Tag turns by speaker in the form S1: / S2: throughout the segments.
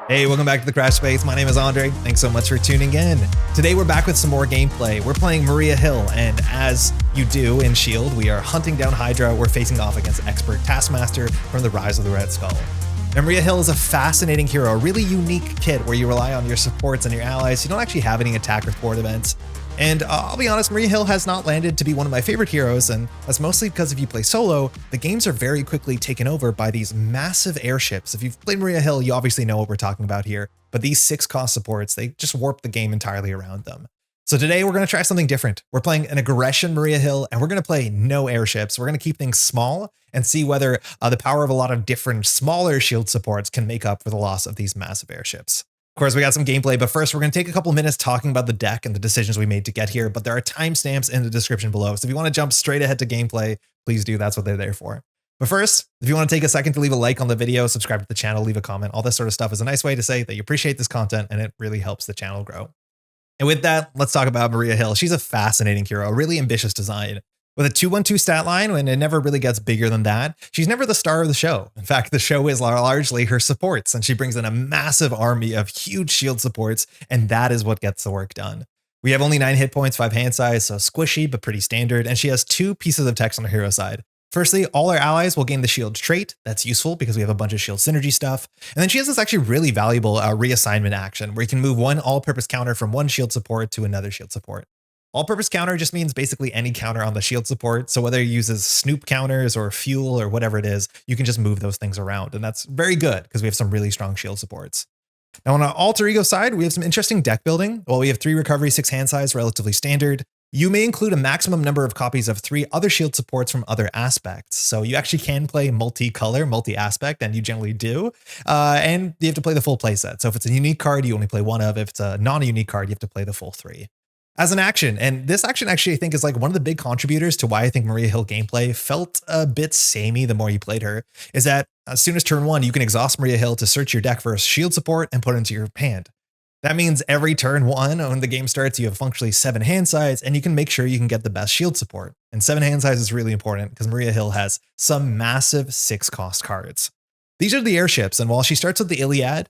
S1: Hey, welcome back to the Crash Space. My name is Andre. Thanks so much for tuning in. Today we're back with some more gameplay. We're playing Maria Hill, and as you do in S.H.I.E.L.D, we are hunting down Hydra. We're facing off against expert Taskmaster from the Rise of the Red Skull. Now, Maria Hill is a fascinating hero, a really unique kit where you rely on your supports and your allies. You don't actually have any attack or thwart events. And I'll be honest, Maria Hill has not landed to be one of my favorite heroes, and that's mostly because if you play solo, the games are very quickly taken over by these massive airships. If you've played Maria Hill, you obviously know what we're talking about here, but these 6-cost supports, they just warp the game entirely around them. So today we're going to try something different. We're playing an aggression Maria Hill, and we're going to play no airships. We're going to keep things small and see whether the power of a lot of different smaller shield supports can make up for the loss of these massive airships. Of course, we got some gameplay, but first we're going to take a couple minutes talking about the deck and the decisions we made to get here, but there are timestamps in the description below. So if you want to jump straight ahead to gameplay, please do. That's what they're there for. But first, if you want to take a second to leave a like on the video, subscribe to the channel, leave a comment, all this sort of stuff is a nice way to say that you appreciate this content and it really helps the channel grow. And with that, let's talk about Maria Hill. She's a fascinating hero, a really ambitious design. With a 2-1-2 stat line, and it never really gets bigger than that, she's never the star of the show. In fact, the show is largely her supports, and she brings in a massive army of huge shield supports, and that is what gets the work done. We have only 9 hit points, 5 hand size, so squishy, but pretty standard, and she has 2 pieces of text on her hero side. Firstly, all our allies will gain the shield trait. That's useful because we have a bunch of shield synergy stuff. And then she has this actually really valuable reassignment action where you can move one all-purpose counter from one shield support to another shield support. All-purpose counter just means basically any counter on the shield support. So whether it uses snoop counters or fuel or whatever it is, you can just move those things around. And that's very good because we have some really strong shield supports. Now on our alter ego side, we have some interesting deck building. Well, we have 3 recovery, 6 hand size, relatively standard. You may include a maximum number of copies of 3 other shield supports from other aspects. So you actually can play multicolor, multi-aspect, and you generally do. And you have to play the full playset. So if it's a unique card, you only play one of. If it's a non-unique card, you have to play the full 3. As an action, and this action actually I think is like one of the big contributors to why I think Maria Hill gameplay felt a bit samey the more you played her, is that as soon as turn 1, you can exhaust Maria Hill to search your deck for a shield support and put it into your hand. That means every turn 1, when the game starts, you have functionally 7 hand size, and you can make sure you can get the best shield support. And 7 hand size is really important because Maria Hill has some massive 6-cost cards. These are the airships, and while she starts with the Iliad,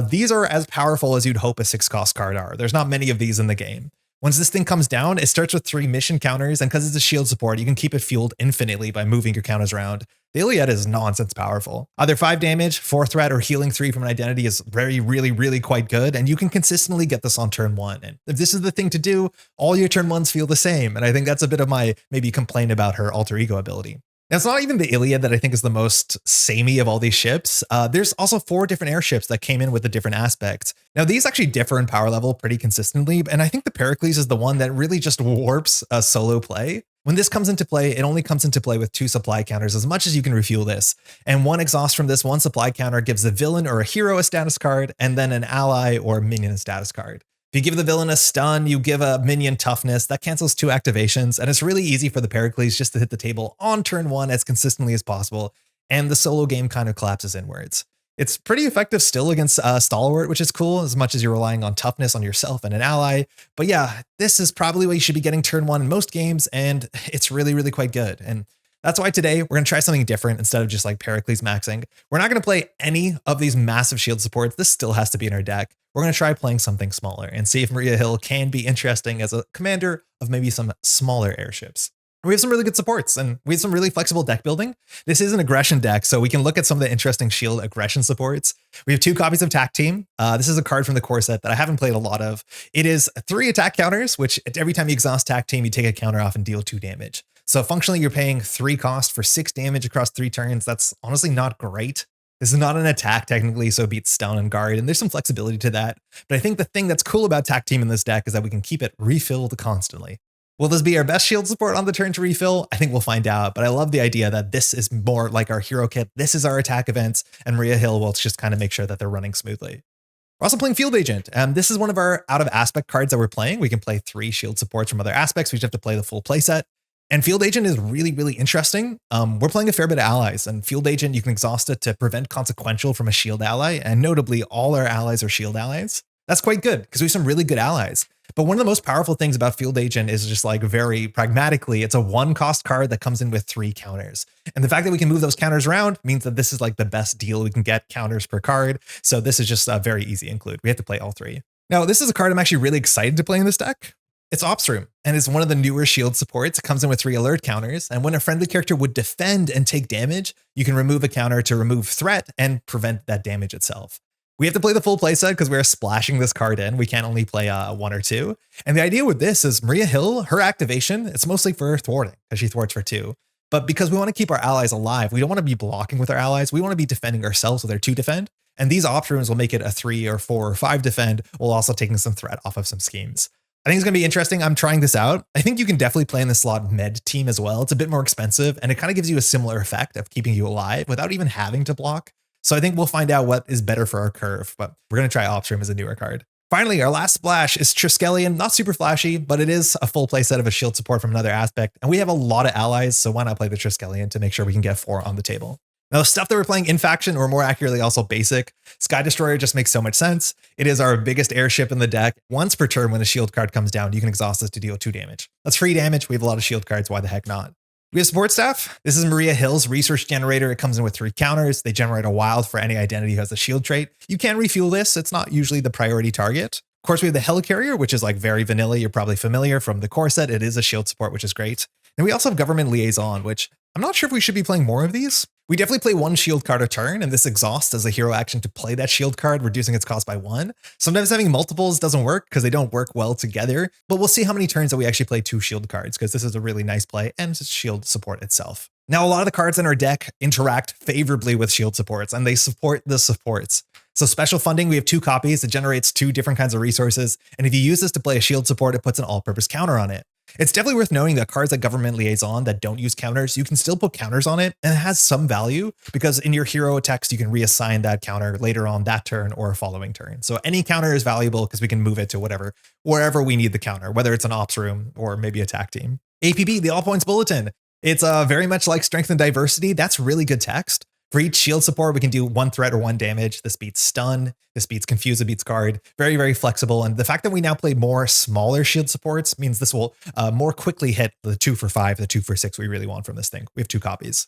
S1: these are as powerful as you'd hope a 6-cost card are. There's not many of these in the game. Once this thing comes down, it starts with 3 mission counters, and because it's a shield support, you can keep it fueled infinitely by moving your counters around. The Iliad is nonsense powerful. Either 5 damage, 4 threat, or healing 3 from an identity is really quite good, and you can consistently get this on turn 1. And if this is the thing to do, all your turn 1s feel the same, and I think that's a bit of my maybe complaint about her alter ego ability. Now, it's not even the Iliad that I think is the most samey of all these ships. There's also 4 different airships that came in with the different aspects. Now, these actually differ in power level pretty consistently, and I think the Pericles is the one that really just warps a solo play. When this comes into play, it only comes into play with 2 supply counters as much as you can refuel this. And 1 exhaust from this 1 supply counter gives the villain or a hero a status card, and then an ally or minion a status card. If you give the villain a stun, you give a minion toughness, that cancels 2 activations, and it's really easy for the Pericles just to hit the table on turn 1 as consistently as possible, and the solo game kind of collapses inwards. It's pretty effective still against Stalwart, which is cool, as much as you're relying on toughness on yourself and an ally. But yeah, this is probably what you should be getting turn 1 in most games, and it's really quite good. And that's why today we're going to try something different instead of just like Pericles maxing. We're not going to play any of these massive shield supports. This still has to be in our deck. We're going to try playing something smaller and see if Maria Hill can be interesting as a commander of maybe some smaller airships. We have some really good supports and we have some really flexible deck building. This is an aggression deck, so we can look at some of the interesting shield aggression supports. We have 2 copies of Tac Team. This is a card from the core set that I haven't played a lot of. It is 3 attack counters, which every time you exhaust Tac Team, you take a counter off and deal 2 damage. So functionally, you're paying 3 cost for 6 damage across 3 turns. That's honestly not great. This is not an attack technically, so it beats stun and guard, and there's some flexibility to that. But I think the thing that's cool about Tac Team in this deck is that we can keep it refilled constantly. Will this be our best shield support on the turn to refill? I think we'll find out, but I love the idea that this is more like our hero kit. This is our attack events, and Maria Hill will just kind of make sure that they're running smoothly. We're also playing Field Agent. This is one of our out of aspect cards that we're playing. We can play 3 shield supports from other aspects. We just have to play the full playset. And Field Agent is really interesting. We're playing a fair bit of allies, and Field Agent, you can exhaust it to prevent consequential from a shield ally, and notably all our allies are shield allies. That's quite good because we have some really good allies. But one of the most powerful things about Field Agent is just like very pragmatically, it's a 1-cost card that comes in with 3 counters. And the fact that we can move those counters around means that this is like the best deal we can get counters per card. So this is just a very easy include. We have to play all 3. Now, this is a card I'm actually really excited to play in this deck. It's Ops Room, and it's one of the newer shield supports. It comes in with 3 alert counters, and when a friendly character would defend and take damage, you can remove a counter to remove threat and prevent that damage itself. We have to play the full playset because we're splashing this card in. We can't only play 1 or 2. And the idea with this is Maria Hill, her activation, it's mostly for thwarting because she thwarts for 2. But because we want to keep our allies alive, we don't want to be blocking with our allies. We want to be defending ourselves with our 2 defend. And these Ops Rooms will make it a 3 or 4 or 5 defend, while also taking some threat off of some schemes. I think it's going to be interesting. I'm trying this out. I think you can definitely play in the slot med team as well. It's a bit more expensive, and it kind of gives you a similar effect of keeping you alive without even having to block. So I think we'll find out what is better for our curve, but we're going to try Ops Room as a newer card. Finally, our last splash is Triskelion. Not super flashy, but it is a full play set of a shield support from another aspect, and we have a lot of allies, so why not play the Triskelion to make sure we can get 4 on the table. Now, stuff that we're playing in faction, or more accurately also basic, Sky Destroyer just makes so much sense. It is our biggest airship in the deck. Once per turn when a shield card comes down, you can exhaust this to deal 2 damage. That's free damage. We have a lot of shield cards. Why the heck not? We have support staff. This is Maria Hill's research generator. It comes in with 3 counters. They generate a wild for any identity who has a shield trait. You can refuel this. It's not usually the priority target. Of course, we have the Helicarrier, which is like very vanilla. You're probably familiar from the core set. It is a shield support, which is great. And we also have Government Liaison, which I'm not sure if we should be playing more of these. We definitely play 1 shield card a turn, and this exhausts as a hero action to play that shield card, reducing its cost by 1. Sometimes having multiples doesn't work because they don't work well together, but we'll see how many turns that we actually play 2 shield cards, because this is a really nice play and it's shield support itself. Now, a lot of the cards in our deck interact favorably with shield supports, and they support the supports. So special funding, we have 2 copies. It generates 2 different kinds of resources, and if you use this to play a shield support, it puts an all-purpose counter on it. It's definitely worth knowing that cards like Government Liaison that don't use counters, you can still put counters on it, and it has some value because in your hero text, you can reassign that counter later on that turn or a following turn. So any counter is valuable because we can move it to wherever we need the counter, whether it's an Ops Room or maybe attack team. APB, the All Points Bulletin. It's very much like Strength and Diversity. That's really good text. For each shield support, we can do 1 threat or 1 damage. This beats stun. This beats confuse. It beats guard. Very, very flexible. And the fact that we now play more smaller shield supports means this will more quickly hit the 2 for 5, the 2 for 6 we really want from this thing. We have 2 copies.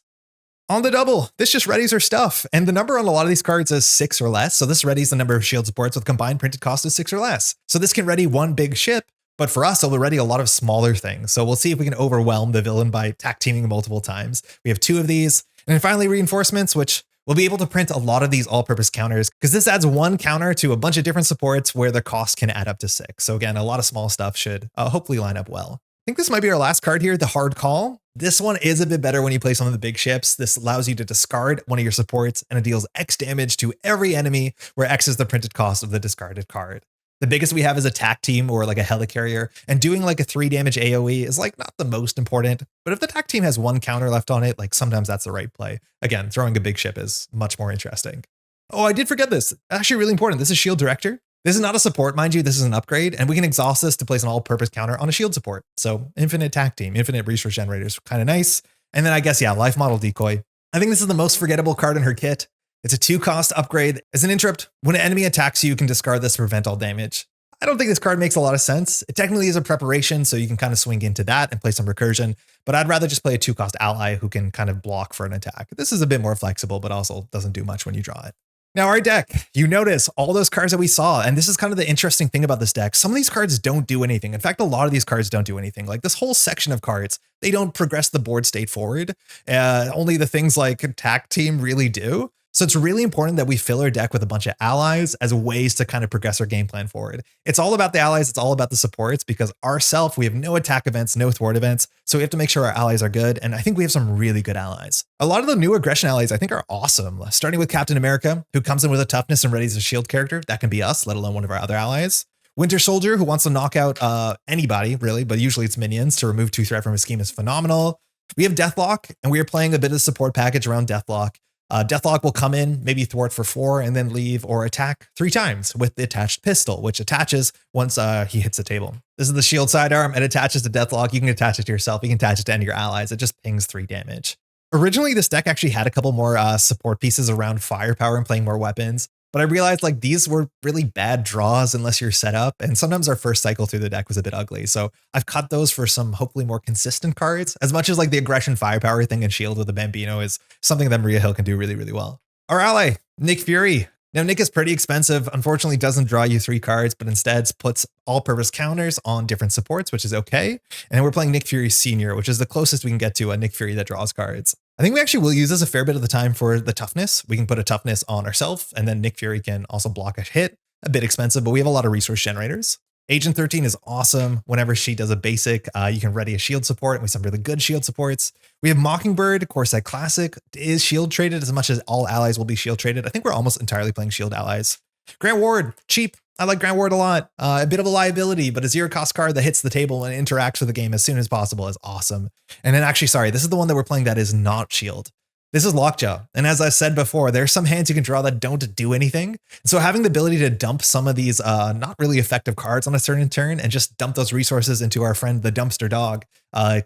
S1: On the double, this just readies our stuff. And the number on a lot of these cards is 6 or less. So this readies the number of shield supports with combined printed cost of 6 or less. So this can ready 1 big ship. But for us, it'll ready a lot of smaller things. So we'll see if we can overwhelm the villain by attack teaming multiple times. We have 2 of these. And then finally, reinforcements, which we'll be able to print a lot of these all-purpose counters because this adds 1 counter to a bunch of different supports where the cost can add up to 6. So again, a lot of small stuff should hopefully line up well. I think this might be our last card here, the Hard Call. This one is a bit better when you play some of the big ships. This allows you to discard one of your supports and it deals X damage to every enemy where X is the printed cost of the discarded card. The biggest we have is attack team or like a helicarrier, and doing like a 3 damage AoE is like not the most important, but if the attack team has 1 counter left on it, like sometimes that's the right play. Again, throwing a big ship is much more interesting. Oh, I did forget this. Actually really important. This is Shield Director. This is not a support, mind you, this is an upgrade, and we can exhaust this to place an all-purpose counter on a shield support. So infinite attack team, infinite resource generators, kind of nice. And then I guess, yeah, life model decoy. I think this is the most forgettable card in her kit. It's a 2-cost upgrade. As an interrupt, when an enemy attacks you, you can discard this to prevent all damage. I don't think this card makes a lot of sense. It technically is a preparation, so you can kind of swing into that and play some recursion, but I'd rather just play a 2-cost ally who can kind of block for an attack. This is a bit more flexible, but also doesn't do much when you draw it. Now our deck, you notice all those cards that we saw, and this is kind of the interesting thing about this deck. Some of these cards don't do anything. In fact, a lot of these cards don't do anything. Like this whole section of cards, they don't progress the board state forward. Only the things like attack team really do. So it's really important that we fill our deck with a bunch of allies as ways to kind of progress our game plan forward. It's all about the allies. It's all about the supports because ourselves, we have no attack events, no thwart events. So we have to make sure our allies are good. And I think we have some really good allies. A lot of the new aggression allies I think are awesome. Starting with Captain America, who comes in with a toughness and readies a shield character. That can be us, let alone one of our other allies. Winter Soldier, who wants to knock out anybody really, but usually it's minions to remove 2 threat from a scheme is phenomenal. We have Deathlock, and we are playing a bit of support package around Deathlock. Deathlock will come in, maybe thwart for 4 and then leave or attack 3 times with the attached pistol, which attaches once he hits the table. This is the shield sidearm. It attaches to Deathlock. You can attach it to yourself. You can attach it to any of your allies. It just pings 3 damage. Originally, this deck actually had a couple more support pieces around firepower and playing more weapons, but I realized like these were really bad draws unless you're set up, and sometimes our first cycle through the deck was a bit ugly. So I've cut those for some hopefully more consistent cards, as much as like the aggression firepower thing in S.H.I.E.L.D. with the Bambino is something that Maria Hill can do really, really well. Our ally, Nick Fury. Now, Nick is pretty expensive, unfortunately doesn't draw you 3 cards, but instead puts all-purpose counters on different supports, which is okay. And then we're playing Nick Fury Senior, which is the closest we can get to a Nick Fury that draws cards. I think we actually will use this a fair bit of the time for the toughness. We can put a toughness on ourselves, and then Nick Fury can also block a hit. A bit expensive, but we have a lot of resource generators. Agent 13 is awesome. Whenever she does a basic, you can ready a shield support, and we have some really good shield supports. We have Mockingbird, Corset Classic, is shield traded as much as all allies will be shield traded. I think we're almost entirely playing shield allies. Grant Ward, cheap. I like Grant Ward a lot. A bit of a liability, but a 0-cost card that hits the table and interacts with the game as soon as possible is awesome. And then actually, sorry, this is the one that we're playing that is not shield. This is Lockjaw. And as I said before, there's some hands you can draw that don't do anything. So having the ability to dump some of these not really effective cards on a certain turn and just dump those resources into our friend, the dumpster dog,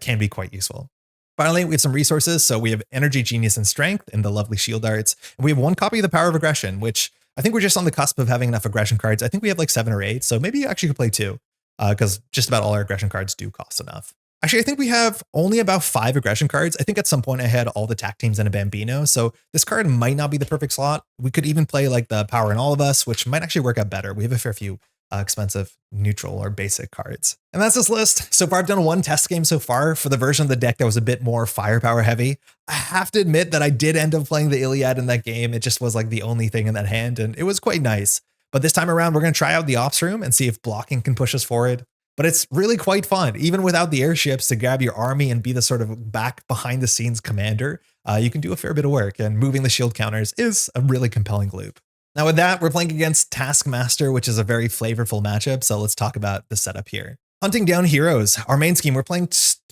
S1: can be quite useful. Finally, we have some resources. So we have Energy, Genius, and Strength in the lovely shield arts. And we have 1 copy of the Power of Aggression, which I think we're just on the cusp of having enough aggression cards. I think we have like 7 or 8. So maybe you actually could play 2 because just about all our aggression cards do cost enough. Actually, I think we have only about 5 aggression cards. I think at some point I had all the tack teams and a Bambino, so this card might not be the perfect slot. We could even play like the Power in All of Us, which might actually work out better. We have a fair few expensive neutral or basic cards. And that's this list. So far, I've done 1 test game so far for the version of the deck that was a bit more firepower heavy. I have to admit that I did end up playing the Iliad in that game. It just was like the only thing in that hand, and it was quite nice. But this time around, we're going to try out the Ops Room and see if blocking can push us forward. But it's really quite fun, even without the airships, to grab your army and be the sort of back behind the scenes commander. You can do a fair bit of work, and moving the shield counters is a really compelling loop. Now with that, we're playing against Taskmaster, which is a very flavorful matchup. So let's talk about the setup here. Hunting down heroes. Our main scheme, we're playing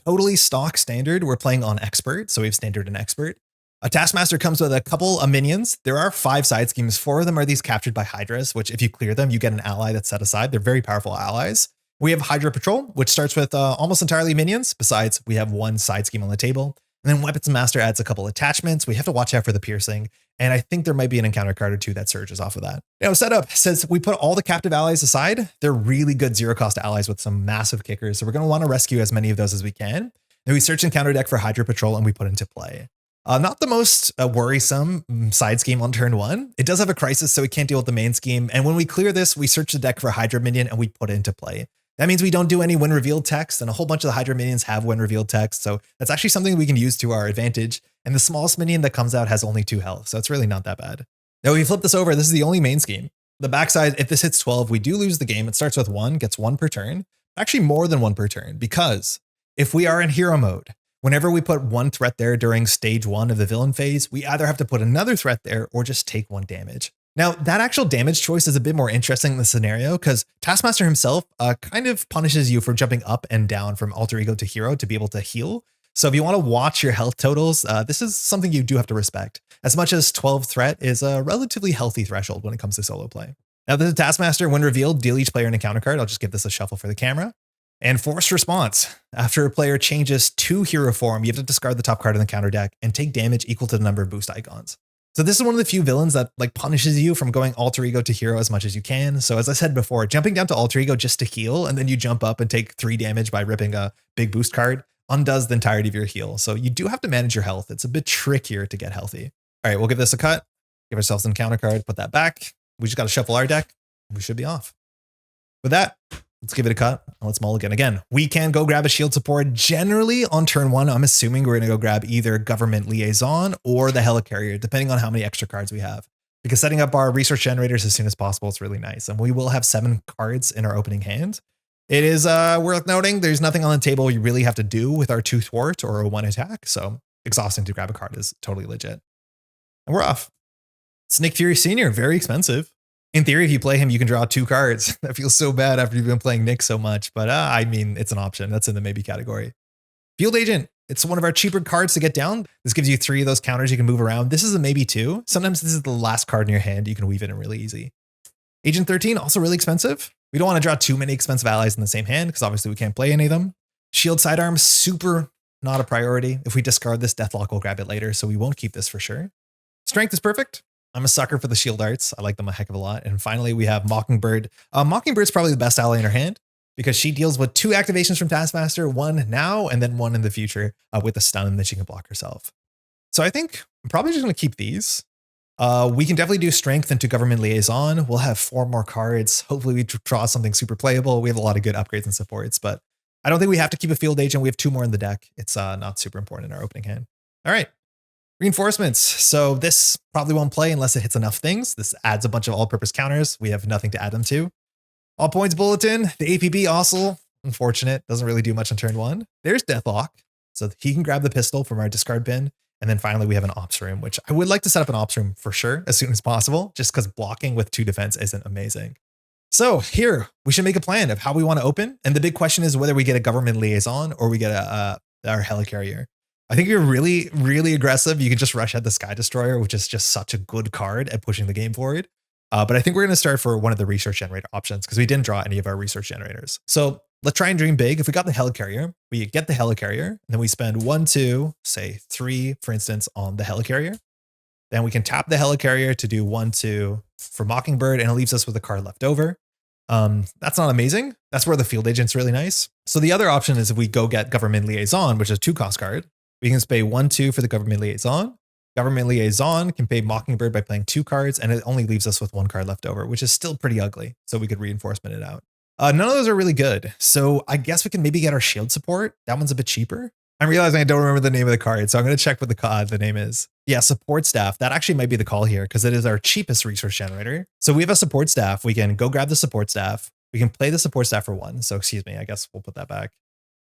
S1: totally stock standard. We're playing on expert. So we have standard and expert. A Taskmaster comes with a couple of minions. There are 5 side schemes. 4 of them are these captured by Hydras, which if you clear them, you get an ally that's set aside. They're very powerful allies. We have Hydra Patrol, which starts with almost entirely minions. Besides, we have 1 side scheme on the table. And then Weapons Master adds a couple attachments. We have to watch out for the piercing. And I think there might be an encounter card or 2 that surges off of that. Now, setup, since we put all the captive allies aside, they're really good 0-cost allies with some massive kickers. So we're going to want to rescue as many of those as we can. Then we search and counter deck for Hydra Patrol and we put into play. Not the most worrisome side scheme on turn 1. It does have a crisis, so we can't deal with the main scheme. And when we clear this, we search the deck for Hydra Minion and we put it into play. That means we don't do any when revealed text, and a whole bunch of the Hydra minions have when revealed text. So that's actually something we can use to our advantage. And the smallest minion that comes out has only 2 health. So it's really not that bad. Now we flip this over. This is the only main scheme. The backside, if this hits 12, we do lose the game. It starts with 1, gets 1 per turn, actually more than 1 per turn, because if we are in hero mode, whenever we put 1 threat there during stage 1 of the villain phase, we either have to put another threat there or just take 1 damage. Now, that actual damage choice is a bit more interesting in the scenario because Taskmaster himself kind of punishes you for jumping up and down from alter ego to hero to be able to heal. So if you want to watch your health totals, this is something you do have to respect. As much as 12 threat is a relatively healthy threshold when it comes to solo play. Now, this is Taskmaster. When revealed, deal each player an encounter card. I'll just give this a shuffle for the camera. And forced response. After a player changes to hero form, you have to discard the top card in the counter deck and take damage equal to the number of boost icons. So this is one of the few villains that like punishes you from going alter ego to hero as much as you can. So as I said before, jumping down to alter ego just to heal, and then you jump up and take 3 damage by ripping a big boost card undoes the entirety of your heal. So you do have to manage your health. It's a bit trickier to get healthy. All right, we'll give this a cut, give ourselves an encounter card, put that back. We just got to shuffle our deck. We should be off. With that, let's give it a cut. Let's mulligan again. We can go grab a shield support. Generally on turn 1, I'm assuming we're going to go grab either Government Liaison or the Helicarrier, depending on how many extra cards we have. Because setting up our resource generators as soon as possible is really nice. And we will have 7 cards in our opening hand. It is worth noting there's nothing on the table you really have to do with our 2 thwart or a 1 attack. So exhausting to grab a card is totally legit. And we're off. Nick Fury Sr., very expensive. In theory, if you play him, you can draw 2 cards. That feels so bad after you've been playing Nick so much, but I mean, it's an option. That's in the maybe category. Field Agent. It's one of our cheaper cards to get down. This gives you 3 of those counters you can move around. This is a maybe 2. Sometimes this is the last card in your hand. You can weave it in really easy. Agent 13, also really expensive. We don't want to draw too many expensive allies in the same hand because obviously we can't play any of them. Shield Sidearm, super not a priority. If we discard this, Deathlock will grab it later, so we won't keep this for sure. Strength is perfect. I'm a sucker for the shield arts. I like them a heck of a lot. And finally, we have Mockingbird. Mockingbird's probably the best ally in her hand because she deals with 2 activations from Taskmaster, 1 now and then 1 in the future with a stun that she can block herself. So I think I'm probably just going to keep these. We can definitely do strength into government liaison. We'll have 4 more cards. Hopefully we draw something super playable. We have a lot of good upgrades and supports, but I don't think we have to keep a field agent. We have 2 more in the deck. It's not super important in our opening hand. All right. Reinforcements. So this probably won't play unless it hits enough things. This adds a bunch of all-purpose counters. We have nothing to add them to. All points bulletin. The APB also unfortunate. Doesn't really do much on turn 1. There's Deathlock. So he can grab the pistol from our discard bin. And then finally we have an ops room, which I would like to set up an ops room for sure as soon as possible, just because blocking with 2 defense isn't amazing. So here we should make a plan of how we want to open. And the big question is whether we get a government liaison or we get our helicarrier. I think you're really, really aggressive. You can just rush at the Sky Destroyer, which is just such a good card at pushing the game forward. But I think we're going to start for one of the research generator options because we didn't draw any of our research generators. So let's try and dream big. If we got the helicarrier, we get the helicarrier, and then we spend 1, 2, say 3, for instance, on the helicarrier. Then we can tap the helicarrier to do 1, 2 for Mockingbird, and it leaves us with a card left over. That's not amazing. That's where the field agent's really nice. So the other option is if we go get government liaison, which is a 2-cost card. We can pay 1, 2 for the government liaison. Government liaison can pay Mockingbird by playing 2 cards, and it only leaves us with 1 card left over, which is still pretty ugly. So we could reinforcement it out. None of those are really good. So I guess we can maybe get our shield support. That one's a bit cheaper. I'm realizing I don't remember the name of the card, so I'm going to check what the name is. Yeah, support staff. That actually might be the call here because it is our cheapest resource generator. So we have a support staff. We can go grab the support staff. We can play the support staff for 1. So excuse me, I guess we'll put that back.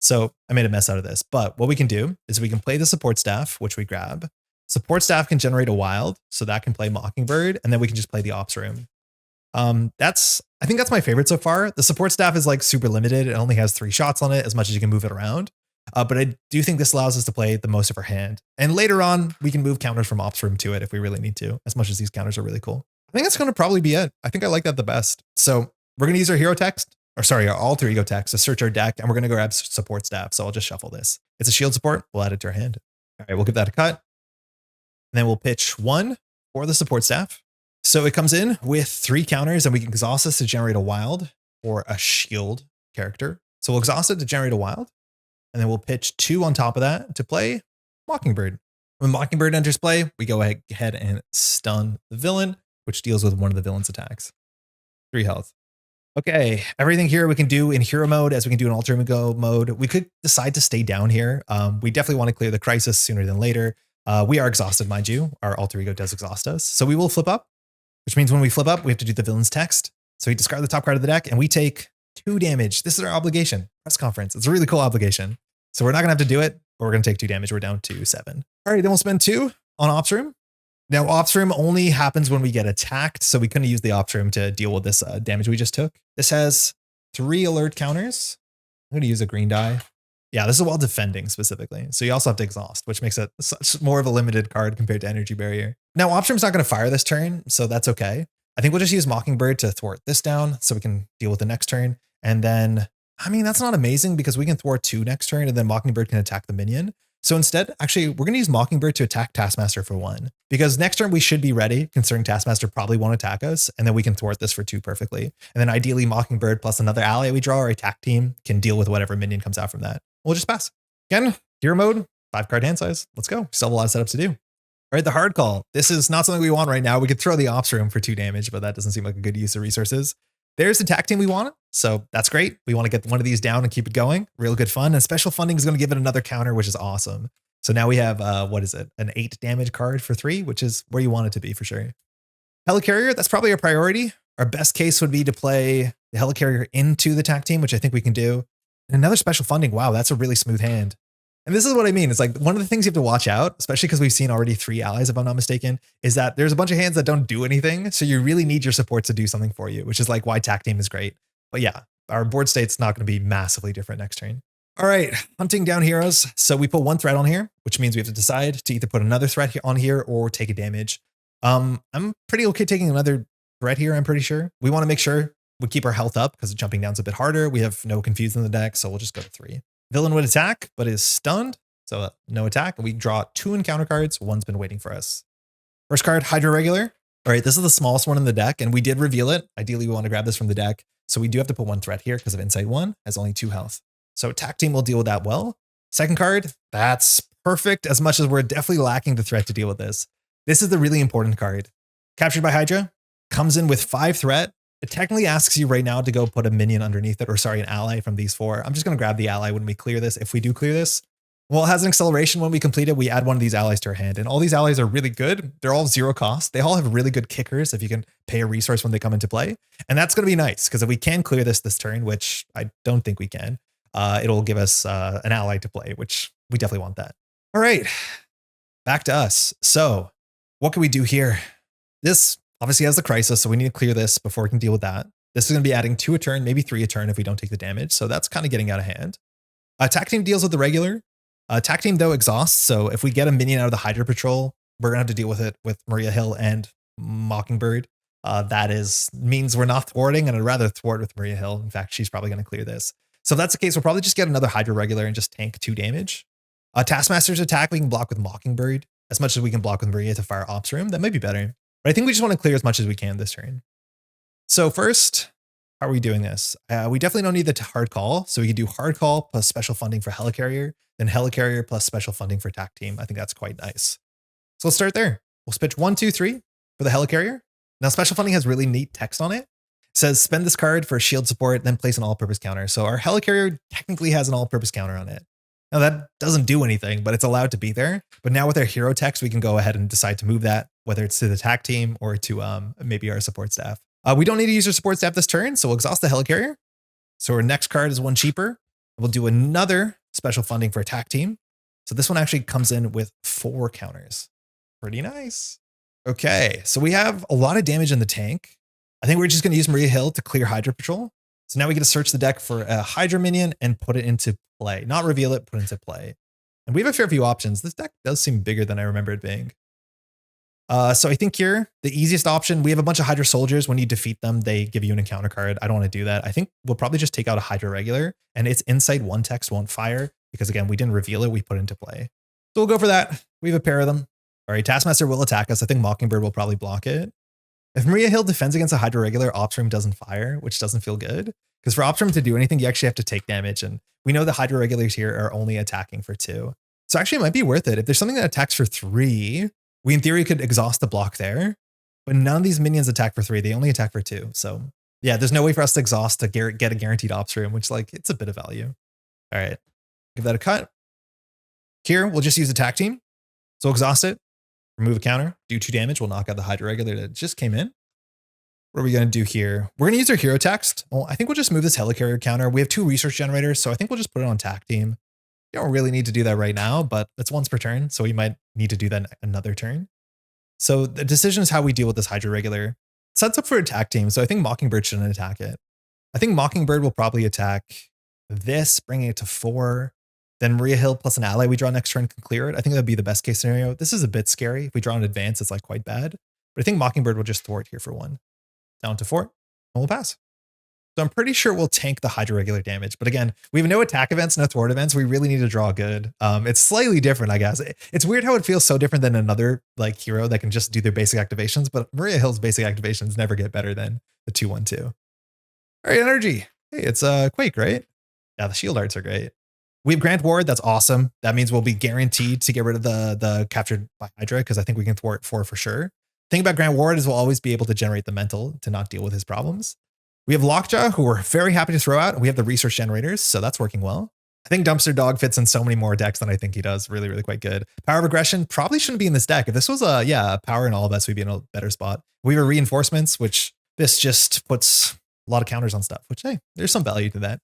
S1: So I made a mess out of this, but what we can do is we can play the support staff, which we grab. Support staff can generate a wild, so that can play Mockingbird, and then we can just play the ops room. I think that's my favorite so far. The support staff is like super limited. It only has 3 shots on it as much as you can move it around. But I do think this allows us to play the most of our hand. And later on, we can move counters from ops room to it if we really need to, as much as these counters are really cool. I think that's going to probably be it. I think I like that the best. So we're going to use our hero text, or sorry, our alter ego text to search our deck, and we're going to go grab support staff. So I'll just shuffle this. It's a shield support. We'll add it to our hand. All right, we'll give that a cut. And then we'll pitch 1 for the support staff. So it comes in with 3 counters, and we can exhaust this to generate a wild or a shield character. So we'll exhaust it to generate a wild, and then we'll pitch 2 on top of that to play Mockingbird. When Mockingbird enters play, we go ahead and stun the villain, which deals with one of the villain's attacks. 3 health. Okay, everything here we can do in hero mode as we can do in alter ego mode. We could decide to stay down here. We definitely want to clear the crisis sooner than later. We are exhausted, mind you. Our alter ego does exhaust us. So we will flip up, which means when we flip up, we have to do the villain's text. So we discard the top card of the deck and we take 2 damage. This is our obligation. Press conference. It's a really cool obligation. So we're not going to have to do it, but we're going to take 2 damage. We're down to 7. All right, then we'll spend 2 on ops room. Now, ops room only happens when we get attacked, so we couldn't use the ops room to deal with this damage we just took. This has 3 alert counters. I'm going to use a green die. Yeah, this is while defending specifically. So you also have to exhaust, which makes it such more of a limited card compared to Energy Barrier. Now, ops room's not going to fire this turn, so that's okay. I think we'll just use Mockingbird to thwart this down so we can deal with the next turn. And then, I mean, that's not amazing because we can thwart 2 next turn and then Mockingbird can attack the minion. So instead, actually, we're going to use Mockingbird to attack Taskmaster for 1 because next turn we should be ready considering Taskmaster probably won't attack us. And then we can thwart this for 2 perfectly. And then ideally Mockingbird plus another ally we draw or attack team can deal with whatever minion comes out from that. We'll just pass. Again, hero mode, 5 card hand size. Let's go. Still have a lot of setups to do. All right, the hard call. This is not something we want right now. We could throw the ops room for 2 damage, but that doesn't seem like a good use of resources. There's the attack team we want. So that's great. We want to get one of these down and keep it going. Real good fun. And special funding is going to give it another counter, which is awesome. So now we have, what is it? An 8 damage card for 3, which is where you want it to be for sure. Helicarrier, that's probably our priority. Our best case would be to play the helicarrier into the attack team, which I think we can do. And another special funding. Wow, that's a really smooth hand. And this is what I mean. It's like one of the things you have to watch out, especially because we've seen already 3 allies, if I'm not mistaken, is that there's a bunch of hands that don't do anything. So you really need your support to do something for you, which is like why attack team is great. But yeah, our board state's not going to be massively different next turn. All right, hunting down heroes. So we put 1 threat on here, which means we have to decide to either put another threat on here or take a damage. I'm pretty okay taking another threat here, I'm pretty sure. We want to make sure we keep our health up because jumping down's a bit harder. We have no confuse in the deck, so we'll just go to 3. Villain would attack, but is stunned, so no attack. We draw 2 encounter cards. 1's been waiting for us. First card, Hydra Regular. All right, this is the smallest one in the deck, and we did reveal it. Ideally, we want to grab this from the deck. So we do have to put one threat here because of Insight 1 has only 2 health. So attack team will deal with that well. Second card, that's perfect as much as we're definitely lacking the threat to deal with this. This is the really important card. Captured by Hydra, comes in with 5 threat. It technically asks you right now to go put a minion underneath it, or sorry, an ally from these 4. I'm just going to grab the ally when we clear this. If we do clear this, well, it has an acceleration. When we complete it, we add one of these allies to our hand, and all these allies are really good. They're all 0 cost. They all have really good kickers if you can pay a resource when they come into play. And that's going to be nice because if we can clear this turn, which I don't think we can, it'll give us an ally to play, which we definitely want that. All right, back to us. So what can we do here? This obviously has the crisis, so we need to clear this before we can deal with that. This is going to be adding 2 a turn, maybe 3 a turn if we don't take the damage. So that's kind of getting out of hand. Attack team deals with the regular. Attack team, though, exhausts. So if we get a minion out of the Hydra Patrol, we're going to have to deal with it with Maria Hill and Mockingbird. That means we're not thwarting, and I'd rather thwart with Maria Hill. In fact, she's probably going to clear this. So if that's the case, we'll probably just get another Hydra regular and just tank 2 damage. Taskmaster's attack, we can block with Mockingbird as much as we can block with Maria to fire Ops Room. That might be better. But I think we just want to clear as much as we can this turn. So first, how are we doing this? We definitely don't need the hard call. So we can do hard call plus special funding for Helicarrier, then Helicarrier plus special funding for attack team. I think that's quite nice. So let's start there. We'll pitch 1, 2, 3 for the Helicarrier. Now special funding has really neat text on it. It says spend this card for shield support, then place an all-purpose counter. So our Helicarrier technically has an all-purpose counter on it. Now that doesn't do anything, but it's allowed to be there. But now with our hero text, we can go ahead and decide to move that, whether it's to the attack team or to maybe our support staff. We don't need to use our support staff this turn, so we'll exhaust the Helicarrier. So our next card is 1 cheaper. We'll do another special funding for attack team. So this one actually comes in with 4 counters. Pretty nice. Okay, so we have a lot of damage in the tank. I think we're just going to use Maria Hill to clear Hydra Patrol. So now we get to search the deck for a Hydra minion and put it into play. Not reveal it, put it into play. And we have a fair few options. This deck does seem bigger than I remember it being. So I think here, the easiest option, we have a bunch of Hydra soldiers. When you defeat them, they give you an encounter card. I don't want to do that. I think we'll probably just take out a Hydra regular, and its Insight 1 text won't fire because, again, we didn't reveal it. We put it into play. So we'll go for that. We have a pair of them. All right, Taskmaster will attack us. I think Mockingbird will probably block it. If Maria Hill defends against a Hydra regular, Ops Room doesn't fire, which doesn't feel good. Because for Ops Room to do anything, you actually have to take damage. And we know the Hydra regulars here are only attacking for 2. So actually it might be worth it. If there's something that attacks for 3, we in theory could exhaust the block there. But none of these minions attack for 3. They only attack for 2. So yeah, there's no way for us to exhaust to get a guaranteed Ops Room, which it's a bit of value. All right, give that a cut. Here, we'll just use attack team. So we'll exhaust it, remove a counter, do 2 damage. We'll knock out the Hydra regular that just came in. What are we going to do here? We're going to use our hero text. Well, I think we'll just move this Helicarrier counter. We have 2 research generators, so I think we'll just put it on attack team. You don't really need to do that right now, but it's once per turn, so we might need to do that another turn. So the decision is how we deal with this Hydra regular. It sets up for attack team, so I think Mockingbird shouldn't attack it. I think Mockingbird will probably attack this, bringing it to 4. Then Maria Hill plus an ally we draw next turn can clear it. I think that'd be the best case scenario. This is a bit scary. If we draw in advance, it's quite bad. But I think Mockingbird will just thwart here for 1. Down to 4, and we'll pass. So I'm pretty sure we'll tank the Hydra regular damage. But again, we have no attack events, no thwart events. We really need to draw good. It's slightly different, I guess. It's weird how it feels so different than another hero that can just do their basic activations. But Maria Hill's basic activations never get better than the 2/1/2. All right, energy. Hey, it's Quake, right? Yeah, the shield arts are great. We have Grant Ward. That's awesome. That means we'll be guaranteed to get rid of the captured by Hydra because I think we can thwart 4 for sure. Thing about Grant Ward is we'll always be able to generate the mental to not deal with his problems. We have Lockjaw, who we're very happy to throw out. We have the research generators, so that's working well. I think Dumpster Dog fits in so many more decks than I think he does. Really, really quite good. Power of Aggression probably shouldn't be in this deck. If this was a power in all of us, we'd be in a better spot. We have reinforcements, which this just puts a lot of counters on stuff, which, hey, there's some value to that.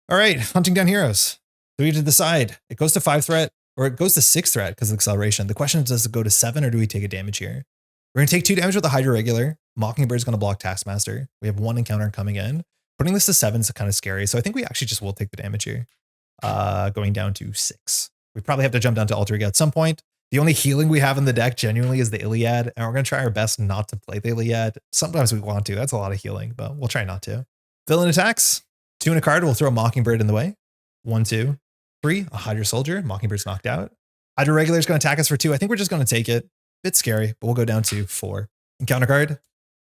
S1: All right, hunting down heroes. So we have to decide. It goes to 5 threat, or it goes to 6 threat because of acceleration. The question is, does it go to 7 or do we take a damage here? We're going to take 2 damage with the Hydra regular. Mockingbird's going to block Taskmaster. We have 1 encounter coming in. Putting this to 7 is kind of scary. So I think we actually just will take the damage here. Going down to 6. We probably have to jump down to Alter Ego at some point. The only healing we have in the deck genuinely is the Iliad. And we're going to try our best not to play the Iliad. Sometimes we want to. That's a lot of healing, but we'll try not to. Villain attacks. 2 in a card. We'll throw a Mockingbird in the way. 1, 2, 3. A Hydra Soldier. Mockingbird's knocked out. Hydra regular is going to attack us for 2. I think we're just going to take it. Bit scary, but we'll go down to 4. Encounter card.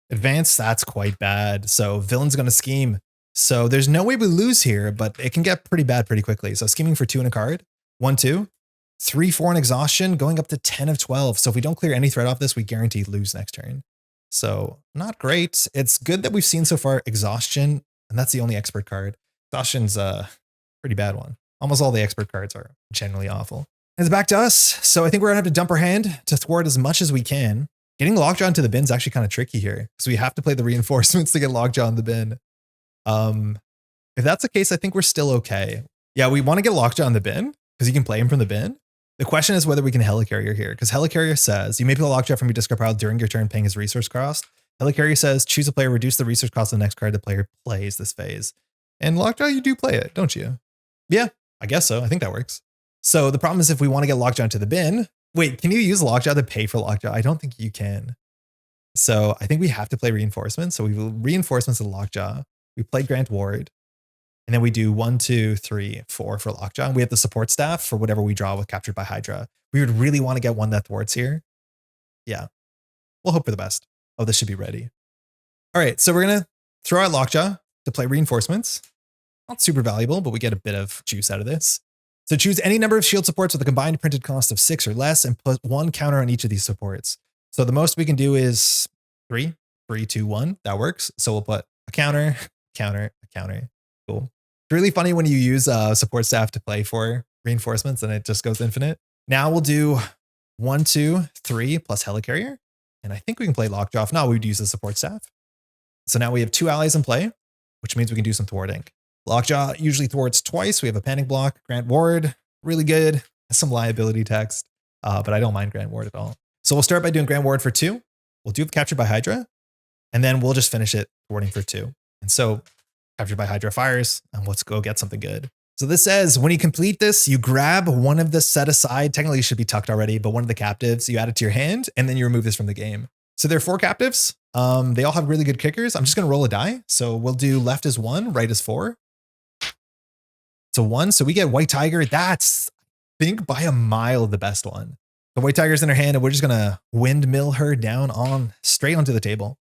S1: Advance, that's quite bad. So villain's going to scheme. So there's no way we lose here, but it can get pretty bad pretty quickly. So scheming for 2 and a card. 1, 2. 3, 4 in exhaustion, going up to 10 of 12. So if we don't clear any threat off this, we guarantee lose next turn. So not great. It's good that we've seen so far exhaustion, and that's the only expert card. Exhaustion's a pretty bad one. Almost all the expert cards are generally awful. And it's back to us. So I think we're gonna have to dump our hand to thwart as much as we can. Getting Lockjaw into the bin is actually kind of tricky here, because we have to play the reinforcements to get Lockjaw in the bin. If that's the case, I think we're still okay. Yeah, we want to get Lockjaw in the bin because you can play him from the bin. The question is whether we can Helicarrier here, because Helicarrier says you may play Lockjaw from your discard pile during your turn paying his resource cost. Helicarrier says choose a player, reduce the resource cost of the next card the player plays this phase. And Lockjaw, you do play it, don't you? Yeah, I guess so. I think that works. So the problem is if we want to get Lockjaw into the bin, wait, can you use Lockjaw to pay for Lockjaw? I don't think you can. So I think we have to play reinforcements. So we will reinforcements of Lockjaw. We play Grant Ward. And then we do 1, 2, 3, 4 for Lockjaw. We have the support staff for whatever we draw with Captured by Hydra. We would really want to get one that thwarts here. Yeah, we'll hope for the best. Oh, this should be ready. All right, so we're going to throw out Lockjaw to play reinforcements. Not super valuable, but we get a bit of juice out of this. So choose any number of shield supports with a combined printed cost of 6 or less and put 1 counter on each of these supports. So the most we can do is 3, 3, 2, 1. That works. So we'll put a counter, counter, a counter. Cool. It's really funny when you use support staff to play for reinforcements and it just goes infinite. Now we'll do 1, 2, 3 plus Helicarrier. And I think we can play Lockjaw. If not, we would use the support staff. So now we have 2 allies in play, which means we can do some thwarting. Lockjaw usually thwarts twice. We have a panic block. Grant Ward, really good. Some liability text, but I don't mind Grant Ward at all. So we'll start by doing Grant Ward for 2. We'll do Captured by Hydra, and then we'll just finish it thwarting for 2. And so Captured by Hydra fires, and let's go get something good. So this says, when you complete this, you grab one of the set aside, technically it should be tucked already, but one of the captives, you add it to your hand, and then you remove this from the game. So there are 4 captives. They all have really good kickers. I'm just going to roll a die. So we'll do left is 1, right is 4. So 1, so we get White Tiger. That's, I think, by a mile the best one. The White Tiger's in her hand, and we're just going to windmill her down straight onto the table.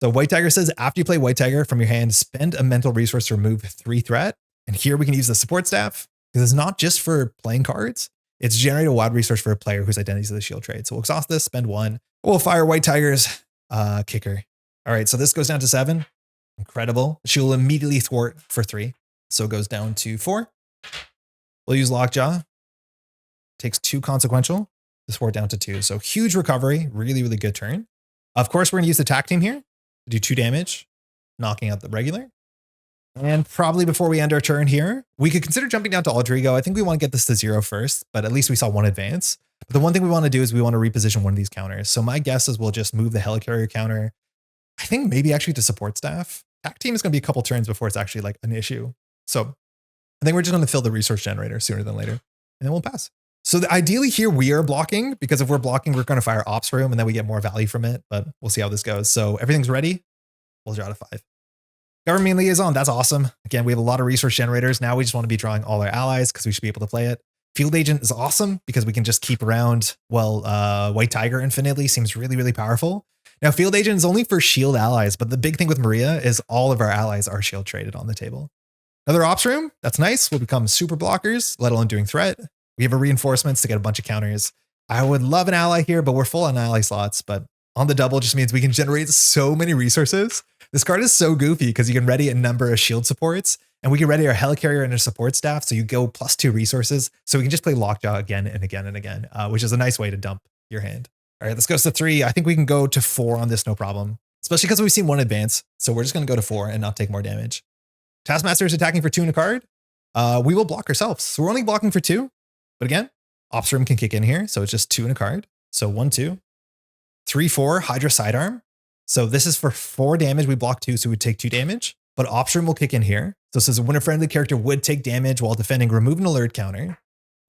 S1: So White Tiger says, after you play White Tiger from your hand, spend a mental resource to remove 3 threat. And here we can use the support staff, because it's not just for playing cards. It's generate a wild resource for a player whose identities of the shield trade. So we'll exhaust this, spend 1. We'll fire White Tiger's kicker. All right, so this goes down to 7. Incredible. She will immediately thwart for 3. So it goes down to 4. We'll use Lockjaw. Takes 2 consequential. This thwart down to 2. So huge recovery. Really, really good turn. Of course, we're going to use the attack team here. Do 2 damage, knocking out the regular. And probably before we end our turn here, we could consider jumping down to Aldrigo. I think we want to get this to 0 first, but at least we saw 1 advance. But the one thing we want to do is we want to reposition one of these counters. So my guess is we'll just move the Helicarrier counter. I think maybe actually to support staff. Attack team is going to be a couple turns before it's actually like an issue. So I think we're just going to fill the resource generator sooner than later, and then we'll pass. So ideally here we are blocking, because if we're blocking, we're going to fire Ops Room and then we get more value from it, but we'll see how this goes. So everything's ready. We'll draw to 5. Government Liaison, that's awesome. Again, we have a lot of resource generators. Now we just want to be drawing all our allies because we should be able to play it. Field Agent is awesome because we can just keep around, well, White Tiger infinitely. Seems really, really powerful. Now, Field Agent is only for shield allies, but the big thing with Maria is all of our allies are shield traded on the table. Another Ops Room, that's nice. We'll become super blockers, let alone doing threat. We have a reinforcements to get a bunch of counters. I would love an ally here, but we're full on ally slots. But on the double just means we can generate so many resources. This card is so goofy because you can ready a number of shield supports, and we can ready our Helicarrier and our support staff. So you go +2 resources. So we can just play Lockjaw again and again and again, which is a nice way to dump your hand. All right, this goes to 3. I think we can go to 4 on this, no problem, especially because we've seen 1 advance. So we're just going to go to 4 and not take more damage. Taskmaster is attacking for 2 in a card. We will block ourselves. So we're only blocking for 2. But again, Ops Room can kick in here. So it's just 2 in a card. So 1, 2, 3, 4, Hydra Sidearm. So this is for 4 damage. We block 2, so we would take 2 damage. But Ops Room will kick in here. So it says when a friendly character would take damage while defending, remove an alert counter.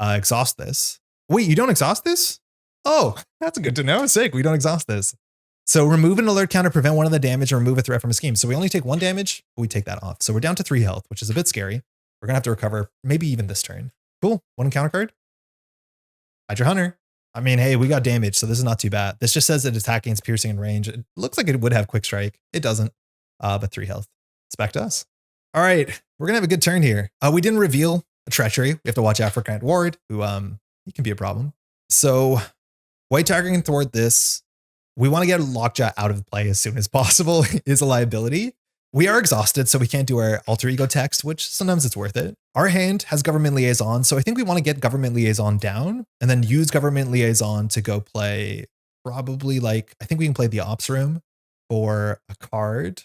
S1: Exhaust this. Wait, you don't exhaust this? Oh, that's good to know. Sick. We don't exhaust this. So remove an alert counter, prevent 1 of the damage, or remove a threat from a scheme. So we only take 1 damage, but we take that off. So we're down to 3 health, which is a bit scary. We're going to have to recover maybe even this turn. Cool. 1 encounter card. Hydra Hunter. I mean, hey, we got damage, so this is not too bad. This just says that attacking is piercing and range. It looks like it would have quick strike. It doesn't, but 3 health. It's back to us. All right, we're gonna have a good turn here. We didn't reveal a treachery. We have to watch out for Grant Ward, who he can be a problem. So White Tiger can thwart this. We want to get Lockjaw out of play as soon as possible. Is a liability. We are exhausted, so we can't do our alter ego text, which sometimes it's worth it. Our hand has government liaison, so I think we want to get government liaison down and then use government liaison to go play probably like, I think we can play the ops room for a card.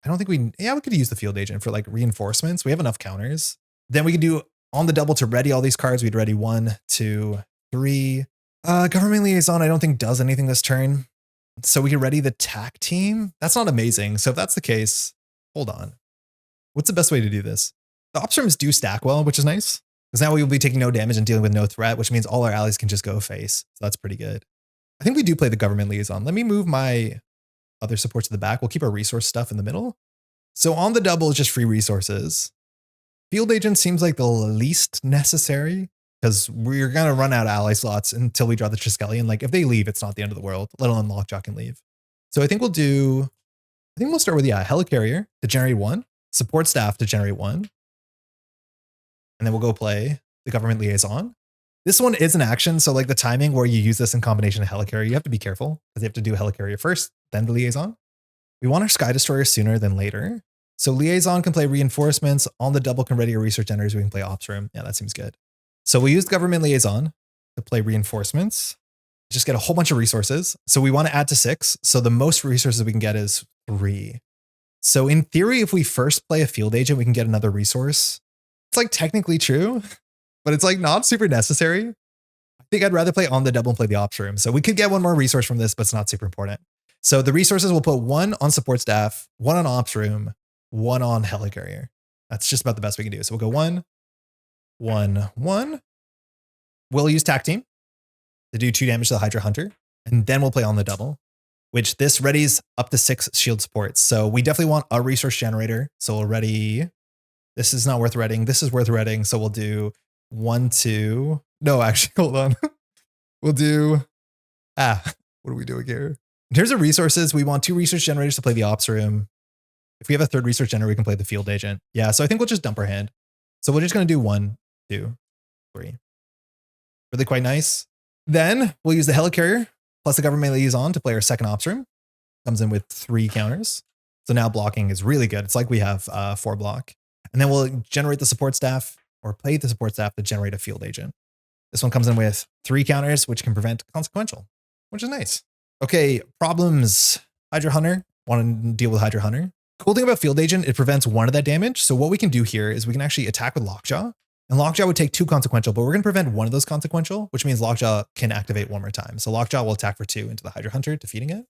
S1: I don't think we could use the field agent for like reinforcements. We have enough counters. Then we can do on the double to ready all these cards. We'd ready 1, 2, 3. Government liaison, I don't think does anything this turn. So we can ready the tack team. That's not amazing. So if that's the case, hold on. What's the best way to do this? The ops rooms do stack well, which is nice. Because now we will be taking no damage and dealing with no threat, which means all our allies can just go face. So that's pretty good. I think we do play the government liaison. Let me move my other supports to the back. We'll keep our resource stuff in the middle. So on the double is just free resources. Field agent seems like the least necessary because we're going to run out of ally slots until we draw the Triskelion. Like if they leave, it's not the end of the world, let alone Lockjaw can leave. So I think we'll start with, Helicarrier to generate 1, support staff to generate 1. And then we'll go play the government liaison. This one is an action. So like the timing where you use this in combination of Helicarrier, you have to be careful because you have to do Helicarrier first, then the liaison. We want our Sky Destroyer sooner than later. So liaison can play reinforcements. On the double can ready your research generators. We can play ops room. Yeah, that seems good. So we use government liaison to play reinforcements. Just get a whole bunch of resources. So we want to add to 6. So the most resources we can get is 3. So in theory, if we first play a field agent, we can get another resource. It's like technically true, but it's like not super necessary. I think I'd rather play on the double and play the ops room. So we could get one more resource from this, but it's not super important. So the resources will put 1 on support staff, 1 on ops room, 1 on Helicarrier. That's just about the best we can do. So we'll go 1, 1, 1. We'll use tack team to do 2 damage to the Hydra Hunter. And then we'll play on the double, which this readies up to 6 shield supports. So we definitely want a resource generator. So we'll ready. This is not worth readying. This is worth readying. So we'll do 1, 2. No, actually, hold on. We'll do, what are we doing here? In terms of resources, we want 2 resource generators to play the ops room. If we have a 3rd research generator, we can play the field agent. Yeah, so I think we'll just dump our hand. So we're just going to do 1, 2, 3. Really quite nice. Then we'll use the Helicarrier plus the government liaison to play our 2nd ops room. Comes in with 3 counters. So now blocking is really good. It's like we have 4 block. And then we'll generate the support staff or play the support staff to generate a field agent. This one comes in with 3 counters, which can prevent consequential, which is nice. Okay, problems. Hydra Hunter. Want to deal with Hydra Hunter. Cool thing about field agent, it prevents 1 of that damage. So what we can do here is we can actually attack with Lockjaw. And Lockjaw would take 2 consequential, but we're going to prevent 1 of those consequential, which means Lockjaw can activate 1 more time. So Lockjaw will attack for 2 into the Hydra Hunter, defeating it.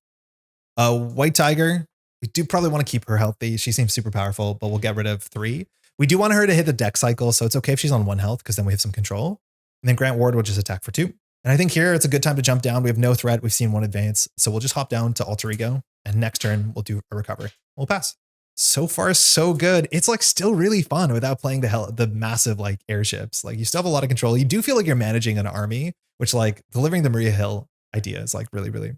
S1: White Tiger, we do probably want to keep her healthy. She seems super powerful, but we'll get rid of 3. We do want her to hit the deck cycle, so it's okay if she's on 1 health because then we have some control. And then Grant Ward will just attack for 2. And I think here it's a good time to jump down. We have no threat. We've seen 1 advance. So we'll just hop down to alter ego. And next turn, we'll do a recover. We'll pass. So far, so good. It's like still really fun without playing the massive like airships. Like you still have a lot of control. You do feel like you're managing an army, which like delivering the Maria Hill idea is like really, really.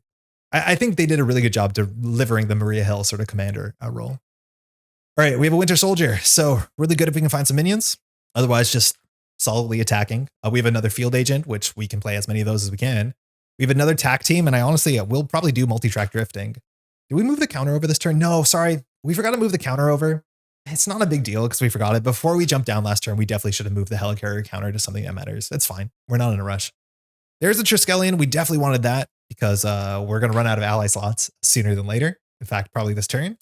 S1: I think they did a really good job delivering the Maria Hill sort of commander role. All right, we have a Winter Soldier. So really good if we can find some minions. Otherwise, just solidly attacking. We have another field agent, which we can play as many of those as we can. We have another tack team, and I honestly will probably do multi-track drifting. Did we move the counter over this turn? No, sorry. We forgot to move the counter over. It's not a big deal because we forgot it. Before we jumped down last turn, we definitely should have moved the Helicarrier counter to something that matters. It's fine. We're not in a rush. There's a Triskelion. We definitely wanted that because we're going to run out of ally slots sooner than later. In fact, probably this turn.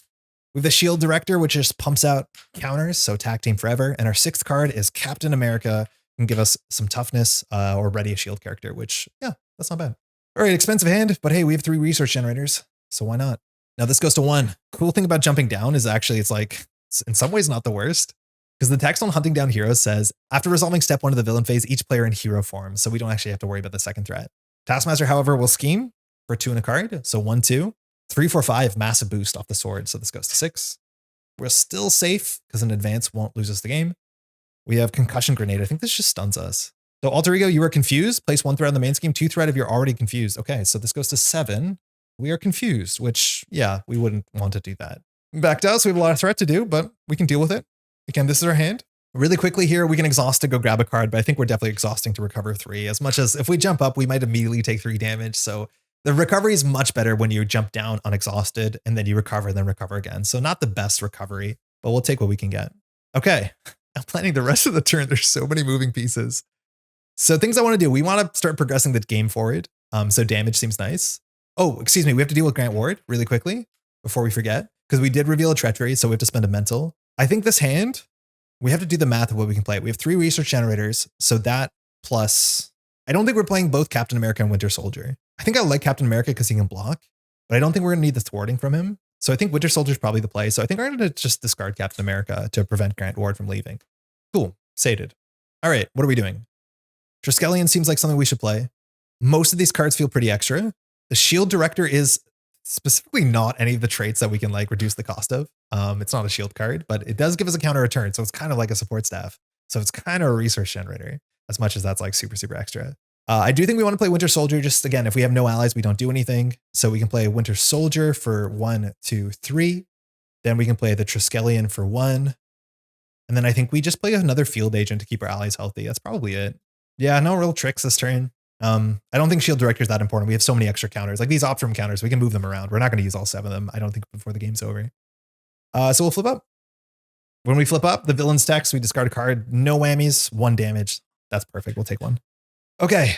S1: We have the S.H.I.E.L.D director, which just pumps out counters. So tag team forever. And our 6th card is Captain America. Can give us some toughness or ready a S.H.I.E.L.D character, which, yeah, that's not bad. All right, expensive hand, but hey, we have 3 research generators. So why not? Now this goes to 1. Cool thing about jumping down is actually it's like, in some ways not the worst. Because the text on Hunting Down Heroes says, after resolving step 1 of the villain phase, each player in hero form. So we don't actually have to worry about the 2nd threat. Taskmaster, however, will scheme for 2 in a card. So 1, 2, 3, 4, 5, massive boost off the sword. So this goes to 6. We're still safe because an advance won't lose us the game. We have Concussion Grenade. I think this just stuns us. So Alter Ego, you are confused. Place 1 threat on the main scheme, 2 threat if you're already confused. Okay, so this goes to 7. We are confused, which, yeah, we wouldn't want to do that. Back to us, we have a lot of threat to do, but we can deal with it. Again, this is our hand. Really quickly here, we can exhaust to go grab a card, but I think we're definitely exhausting to recover 3. As much as if we jump up, we might immediately take 3 damage. So the recovery is much better when you jump down unexhausted and then you recover, then recover again. So not the best recovery, but we'll take what we can get. Okay, I'm planning the rest of the turn. There's so many moving pieces. So things I want to do, we want to start progressing the game forward. So damage seems nice. Oh, excuse me. We have to deal with Grant Ward really quickly before we forget, because we did reveal a treachery. So we have to spend a mental. I think this hand, we have to do the math of what we can play. We have 3 research generators. So that plus, I don't think we're playing both Captain America and Winter Soldier. I think I like Captain America because he can block, but I don't think we're going to need the thwarting from him. So I think Winter Soldier is probably the play. So I think we're going to just discard Captain America to prevent Grant Ward from leaving. Cool. Sated. All right. What are we doing? Triskelion seems like something we should play. Most of these cards feel pretty extra. The S.H.I.E.L.D director is specifically not any of the traits that we can like reduce the cost of. It's not a S.H.I.E.L.D card, but it does give us a counter return. So it's kind of like a support staff. So it's kind of a resource generator as much as that's like super, super extra. I do think we want to play Winter Soldier. Just again, if we have no allies, we don't do anything. So we can play Winter Soldier for 1, 2, 3. Then we can play the Triskelion for 1. And then I think we just play another field agent to keep our allies healthy. That's probably it. Yeah, no real tricks this turn. I don't think S.H.I.E.L.D director is that important. We have so many extra counters. Like these ops room counters, we can move them around. We're not going to use all 7 of them, I don't think, before the game's over. So we'll flip up. When we flip up, the villain's text, we discard a card. No whammies, 1 damage. That's perfect. We'll take 1. Okay.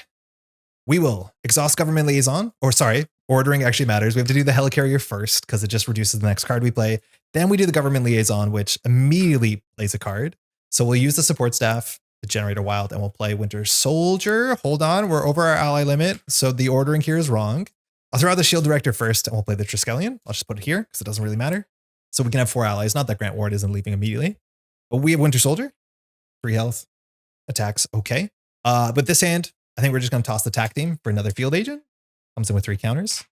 S1: We will exhaust government liaison. Or sorry, ordering actually matters. We have to do the helicarrier first because it just reduces the next card we play. Then we do the government liaison, which immediately plays a card. So we'll use the support staff to generate a wild, and we'll play Winter Soldier. Hold on, we're over our ally limit, so the ordering here is wrong. I'll throw out the S.H.I.E.L.D director first, and we'll play the Triskelion. I'll just put it here because it doesn't really matter. So we can have 4 allies. Not that Grant Ward isn't leaving immediately, but we have Winter Soldier, 3 health, attacks okay. But this hand, I think we're just going to toss the tack team for another field agent. Comes in with 3 counters.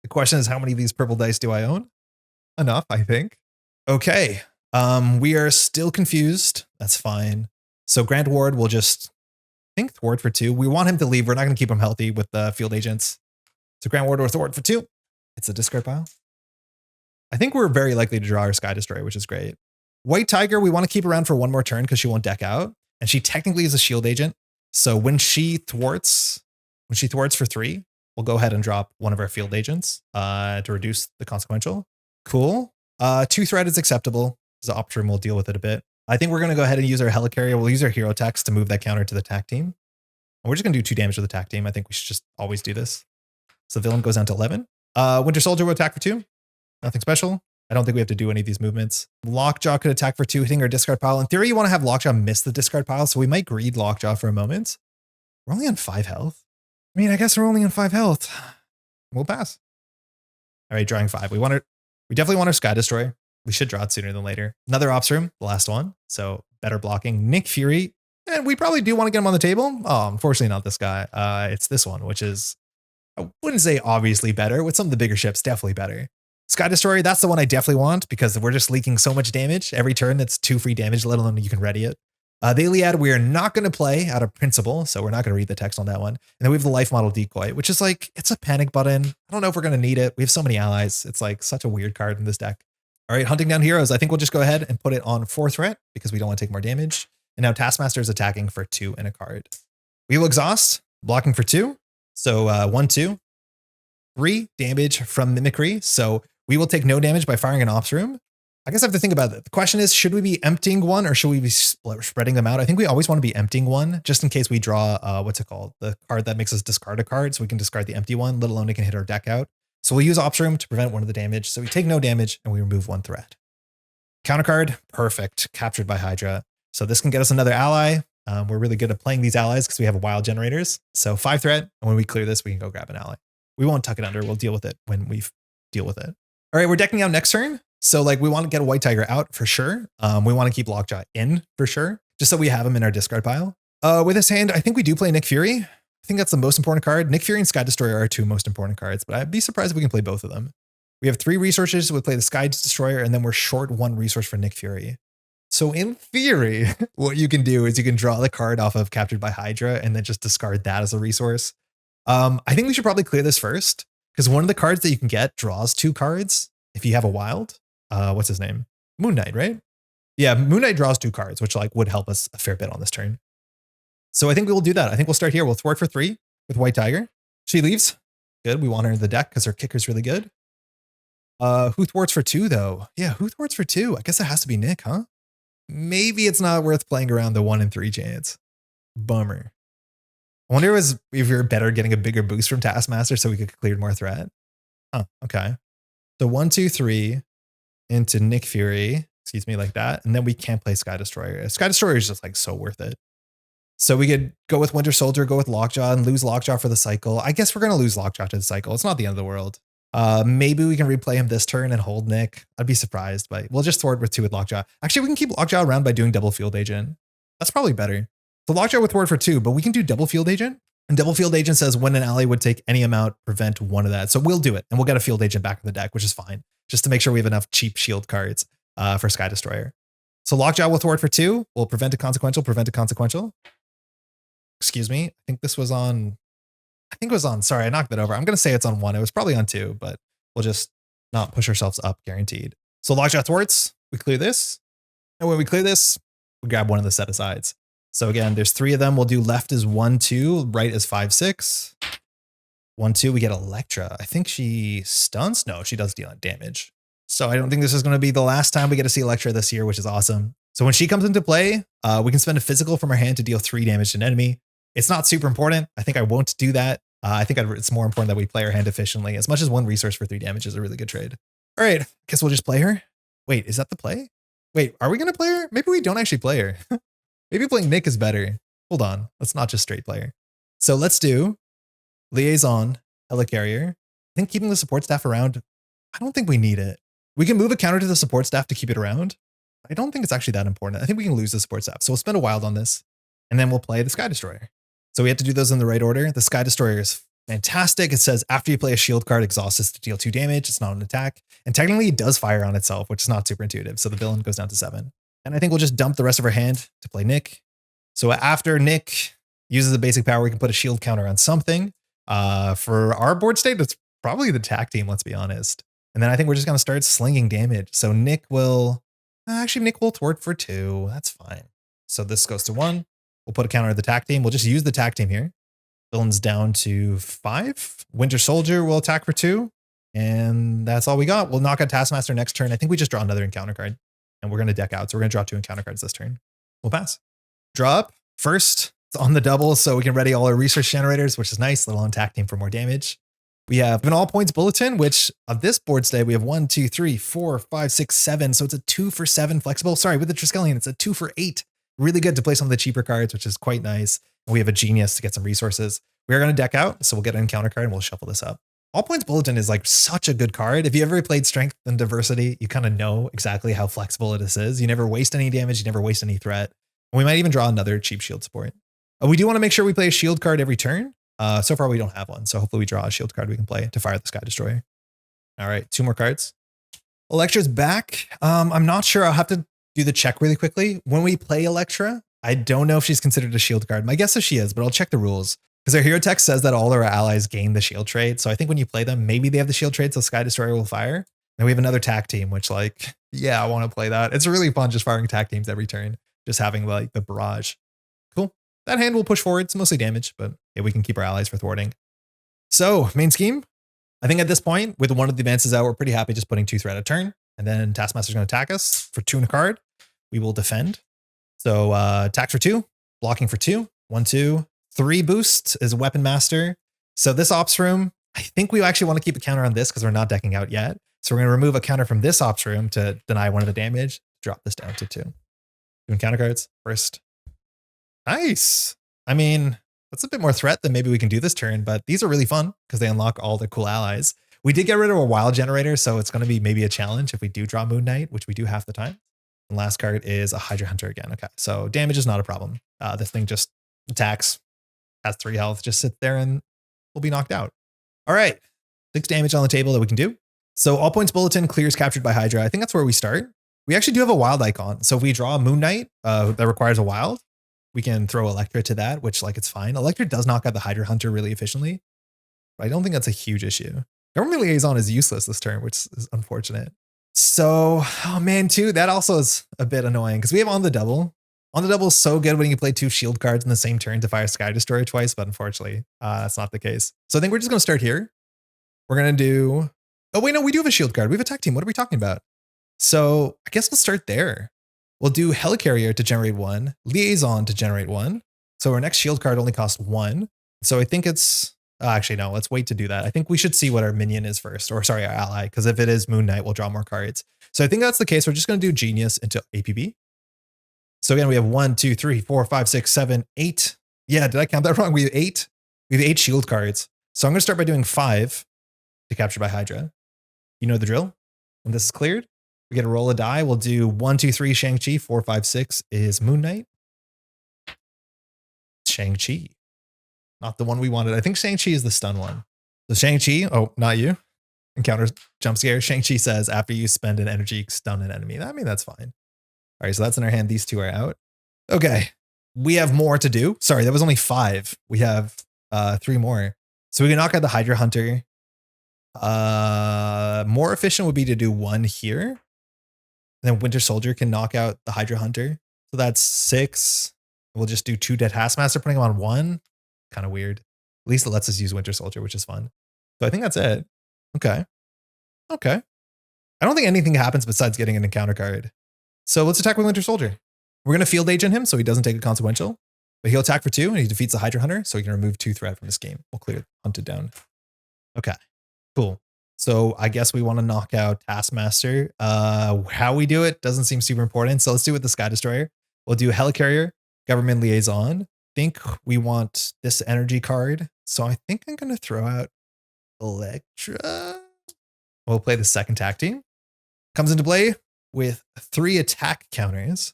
S1: The question is, how many of these purple dice do I own? Enough, I think. Okay. We are still confused. That's fine. So Grant Ward will just, I think, thwart for 2. We want him to leave. We're not going to keep him healthy with the field agents. So Grant Ward will thwart for 2. It's a discard pile. I think we're very likely to draw our Sky Destroyer, which is great. White Tiger, we want to keep around for 1 more turn because she won't deck out. And she technically is a S.H.I.E.L.D agent. So when she thwarts for 3, we'll go ahead and drop 1 of our field agents to reduce the consequential. Cool. 2 threat is acceptable. So Optrum will deal with it a bit. I think we're going to go ahead and use our helicarrier. We'll use our hero text to move that counter to the tack team. And we're just going to do 2 damage to the tack team. I think we should just always do this. So the villain goes down to 11. Winter Soldier will attack for 2. Nothing special. I don't think we have to do any of these movements. Lockjaw could attack for 2, hitting our discard pile. In theory, you want to have Lockjaw miss the discard pile, so we might greed Lockjaw for a moment. We're only on 5 health. I mean, I guess we're only on 5 health. We'll pass. All right, drawing 5. We definitely want our Sky Destroyer. We should draw it sooner than later. Another ops room, the last one. So better blocking. Nick Fury. And we probably do want to get him on the table. Oh, unfortunately not this guy. It's this one, which is, I wouldn't say obviously better. With some of the bigger ships, definitely better. Sky Destroyer, that's the one I definitely want because we're just leaking so much damage. Every turn, that's 2 free damage, let alone you can ready it. The Iliad, we are not going to play out of principle, so we're not going to read the text on that one. And then we have the Life Model Decoy, which is like, it's a panic button. I don't know if we're going to need it. We have so many allies. It's like such a weird card in this deck. All right, Hunting Down Heroes. I think we'll just go ahead and put it on 4 threat because we don't want to take more damage. And now Taskmaster is attacking for 2 and a card. We will exhaust, blocking for 2. So 1, 2, 3 damage from Mimicry. So we will take no damage by firing an ops room. I guess I have to think about it. The question is, should we be emptying 1 or should we be spreading them out? I think we always want to be emptying 1 just in case we draw, what's it called? The card that makes us discard a card. So we can discard the empty one, let alone it can hit our deck out. So we'll use ops room to prevent 1 of the damage. So we take no damage and we remove 1 threat. Counter card, perfect. Captured by Hydra. So this can get us another ally. We're really good at playing these allies because we have wild generators. So 5 threat. And when we clear this, we can go grab an ally. We won't tuck it under. We'll deal with it when we deal with it. All right, we're decking out next turn. So like we want to get a White Tiger out for sure. We want to keep Lockjaw in for sure, just so we have him in our discard pile. With this hand, I think we do play Nick Fury. I think that's the most important card. Nick Fury and Sky Destroyer are 2 most important cards, but I'd be surprised if we can play both of them. We have 3 resources. So we'll play the Sky Destroyer, and then we're short 1 resource for Nick Fury. So in theory, what you can do is you can draw the card off of Captured by Hydra and then just discard that as a resource. I think we should probably clear this first because one of the cards that you can get draws 2 cards if you have a wild. What's his name? Moon Knight, right? Yeah, Moon Knight draws 2 cards, which like would help us a fair bit on this turn. So I think we'll do that. I think we'll start here. We'll thwart for 3 with White Tiger. She leaves. Good. We want her in the deck because her kicker's really good. Who thwarts for 2 though? Yeah, who thwarts for 2? I guess it has to be Nick, huh? Maybe it's not worth playing around the 1 in 3 chance. Bummer. I wonder if you're better getting a bigger boost from Taskmaster so we could clear more threat. Oh, okay. So 1, 2, 3 into Nick Fury. Excuse me, like that. And then we can't play Sky Destroyer. Sky Destroyer is just like so worth it. So we could go with Winter Soldier, go with Lockjaw, and lose Lockjaw for the cycle. I guess we're going to lose Lockjaw to the cycle. It's not the end of the world. Maybe we can replay him this turn and hold Nick. I'd be surprised, but we'll just thwart with 2 with Lockjaw. Actually, we can keep Lockjaw around by doing double Field Agent. That's probably better. So Lockjaw with thwart for 2, but we can do double Field Agent. And double Field Agent says when an ally would take any amount, prevent 1 of that. So we'll do it, and we'll get a Field Agent back in the deck, which is fine, just to make sure we have enough cheap shield cards for Sky Destroyer. So Lockjaw with thwart for 2. We'll prevent a consequential, prevent a consequential. Excuse me. I think it was on, sorry, I knocked that over. I'm going to say it's on 1. It was probably on 2, but we'll just not push ourselves up, guaranteed. So Lockjaw thwarts, we clear this. And when we clear this, we grab 1 of the set asides. So again, there's 3 of them. We'll do left is 1, 2, right is 5, 6. 1, 2, we get Electra. I think she stuns. No, she does deal damage. So I don't think this is going to be the last time we get to see Electra this year, which is awesome. So when she comes into play, we can spend a physical from our hand to deal 3 damage to an enemy. It's not super important. I think I won't do that. I think it's more important that we play our hand efficiently. As much as 1 resource for 3 damage is a really good trade. All right, guess we'll just play her. Wait, is that the play? Wait, are we going to play her? Maybe we don't actually play her. Maybe playing Nick is better. Hold on, let's not just straight play her. So let's do Liaison, Helicarrier. I think keeping the support staff around, I don't think we need it. We can move a counter to the support staff to keep it around. I don't think it's actually that important. I think we can lose the support staff. So we'll spend a wild on this, and then we'll play the Sky Destroyer. So we have to do those in the right order. The Sky Destroyer is fantastic. It says after you play a shield card, exhaust this to deal 2 damage. It's not an attack. And technically it does fire on itself, which is not super intuitive. So the villain goes down to 7. And I think we'll just dump the rest of our hand to play Nick. So after Nick uses a basic power, we can put a shield counter on something. For our board state, it's probably the attack team, let's be honest. And then I think we're just going to start slinging damage. So Nick will thwart for 2. That's fine. So this goes to 1. We'll put a counter at the attack team. We'll just use the attack team here. Villain's down to 5. Winter Soldier will attack for 2. And that's all we got. We'll knock out Taskmaster next turn. I think we just draw another encounter card. And we're going to deck out. So we're going to draw 2 encounter cards this turn. We'll pass. Draw up. First, it's on the double, so we can ready all our resource generators, which is nice. Little on attack team for more damage. We have an all points bulletin, which on this board state, we have 1, 2, 3, 4, 5, 6, 7. So it's a 2 for 7 flexible. Sorry, with the Triskelion, it's a 2 for 8. Really good to play some of the cheaper cards, which is quite nice. And we have a genius to get some resources. We are going to deck out, so we'll get an encounter card and we'll shuffle this up. All Points Bulletin is like such a good card. If you ever played Strength and Diversity, you kind of know exactly how flexible it is. You never waste any damage, you never waste any threat. And we might even draw another cheap shield support. We do want to make sure we play a shield card every turn. So far, we don't have one. So hopefully we draw a shield card we can play to fire the Sky Destroyer. All right, 2 more cards. Electra's back. I'm not sure. I'll have to do the check really quickly. When we play Electra, I don't know if she's considered a shield card. My guess is she is, but I'll check the rules. Because our hero text says that all our allies gain the shield trait. So I think when you play them, maybe they have the shield trait, so Sky Destroyer will fire. And we have another tack team, which like, yeah, I want to play that. It's really fun just firing tack teams every turn. Just having like the barrage. Cool. That hand will push forward. It's mostly damage, but yeah, we can keep our allies for thwarting. So main scheme. I think at this point, with one of the advances out, we're pretty happy just putting 2 threat a turn. And then Taskmaster's going to attack us for 2 and a card. We will defend. So attack for 2, blocking for 2, 1, 2, 3 boost is Weapon Master. So this ops room, I think we actually want to keep a counter on this because we're not decking out yet. So we're going to remove a counter from this ops room to deny 1 of the damage. Drop this down to 2. 2 encounter cards first. Nice. I mean, that's a bit more threat than maybe we can do this turn, but these are really fun because they unlock all the cool allies. We did get rid of a wild generator, so it's going to be maybe a challenge if we do draw Moon Knight, which we do half the time. And last card is a Hydra Hunter again. Okay, so damage is not a problem. This thing just attacks, has 3 health, just sit there and we'll be knocked out. All right, 6 damage on the table that we can do. So All Points Bulletin clears captured by Hydra. I think that's where we start. We actually do have a wild icon. So if we draw a Moon Knight that requires a wild, we can throw Electra to that, which like it's fine. Electra does knock out the Hydra Hunter really efficiently, but I don't think that's a huge issue. Government Liaison is useless this turn, which is unfortunate. So, oh man, too, that also is a bit annoying because we have On the Double. On the Double is so good when you play 2 shield cards in the same turn to fire Sky Destroyer twice, but unfortunately, that's not the case. So I think we're just going to start here. We're going to do... Oh, wait, no, we do have a shield card. We have a tech team. What are we talking about? So I guess we'll start there. We'll do Helicarrier to generate 1, Liaison to generate 1. So our next shield card only costs 1. So I think it's... actually, no, let's wait to do that. I think we should see what our minion is first, or sorry, our ally, because if it is Moon Knight, we'll draw more cards. So I think that's the case. We're just going to do Genius into APB. So again, we have 1, 2, 3, 4, 5, 6, 7, 8. Yeah, did I count that wrong? We have 8. We have 8 shield cards. So I'm going to start by doing 5 to capture by Hydra. You know the drill. When this is cleared, we get a roll of die. We'll do 1, 2, 3, Shang-Chi. 4, 5, 6 is Moon Knight. Shang-Chi. Not the one we wanted. I think Shang-Chi is the stun one. So Shang-Chi, oh, not you. Encounter jump scare. Shang-Chi says after you spend an energy, stun an enemy. I mean, that's fine. All right, so that's in our hand. These 2 are out. Okay, we have more to do. Sorry, that was only 5. We have 3 more. So we can knock out the Hydra Hunter. More efficient would be to do 1 here. And then Winter Soldier can knock out the Hydra Hunter. So that's 6. We'll just do 2 Dead Taskmaster, putting him on 1. Kind of weird. At least it lets us use Winter Soldier, which is fun. So I think that's it. Okay. Okay. I don't think anything happens besides getting an encounter card. So let's attack with Winter Soldier. We're going to Field Agent him so he doesn't take a consequential. But he'll attack for 2 and he defeats the Hydra Hunter, so he can remove 2 threat from this game. We'll clear Hunted down. Okay. Cool. So I guess we want to knock out Taskmaster. How we do it doesn't seem super important. So let's do it with the Sky Destroyer. We'll do Helicarrier, Government Liaison. Think we want this energy card. So I think I'm going to throw out Electra. We'll play the second tag team. Comes into play with 3 attack counters.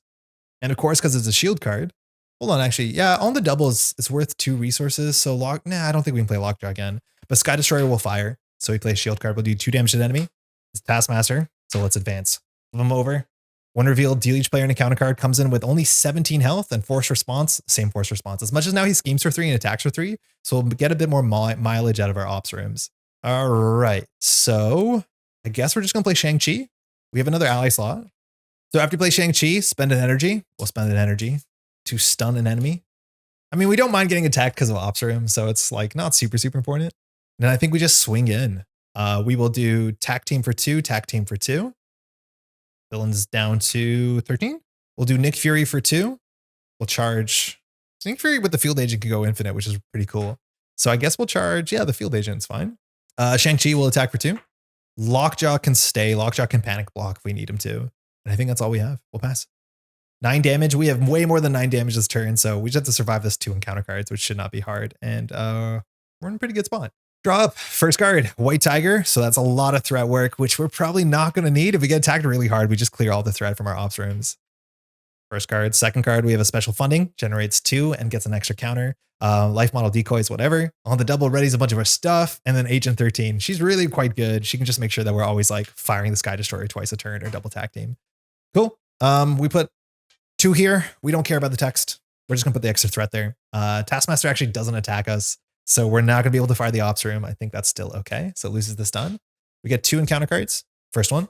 S1: And of course, because it's a shield card. Hold on, actually. Yeah, on the double it's worth 2 resources. So I don't think we can play Lockjaw again. But Sky Destroyer will fire. So we play a shield card. We'll do 2 damage to the enemy. It's Taskmaster. So let's advance. Flip him over. When revealed, deal each player an encounter card, comes in with only 17 health and force response, same force response. As much as now he schemes for 3 and attacks for 3, so we'll get a bit more mileage out of our ops rooms. All right, so I guess we're just gonna play Shang-Chi. We have another ally slot. So after you play Shang-Chi, spend an energy. We'll spend an energy to stun an enemy. I mean, we don't mind getting attacked because of ops room, so it's like not super important. And I think we just swing in. We will do tac team for 2, tac team for 2. Villains down to 13. We'll do Nick Fury for 2. We'll charge. Nick Fury with the Field Agent can go infinite, which is pretty cool. So I guess we'll charge. Yeah, the Field Agent's fine. Shang-Chi will attack for 2. Lockjaw can stay. Lockjaw can panic block if we need him to. And I think that's all we have. We'll pass. 9 damage. We have way more than 9 damage this turn. So we just have to survive this 2 encounter cards, which should not be hard. And we're in a pretty good spot. Draw up. First card, White Tiger. So that's a lot of threat work, which we're probably not going to need. If we get attacked really hard, we just clear all the threat from our ops rooms. First card. Second card, we have a special funding. Generates 2 and gets an extra counter. Life model decoys, whatever. On the double, readies a bunch of our stuff. And then Agent 13. She's really quite good. She can just make sure that we're always like firing the Sky Destroyer twice a turn or double tack team. Cool. We put 2 here. We don't care about the text. We're just going to put the extra threat there. Taskmaster actually doesn't attack us. So we're not going to be able to fire the ops room. I think that's still okay. So it loses the stun. We get 2 encounter cards. First one.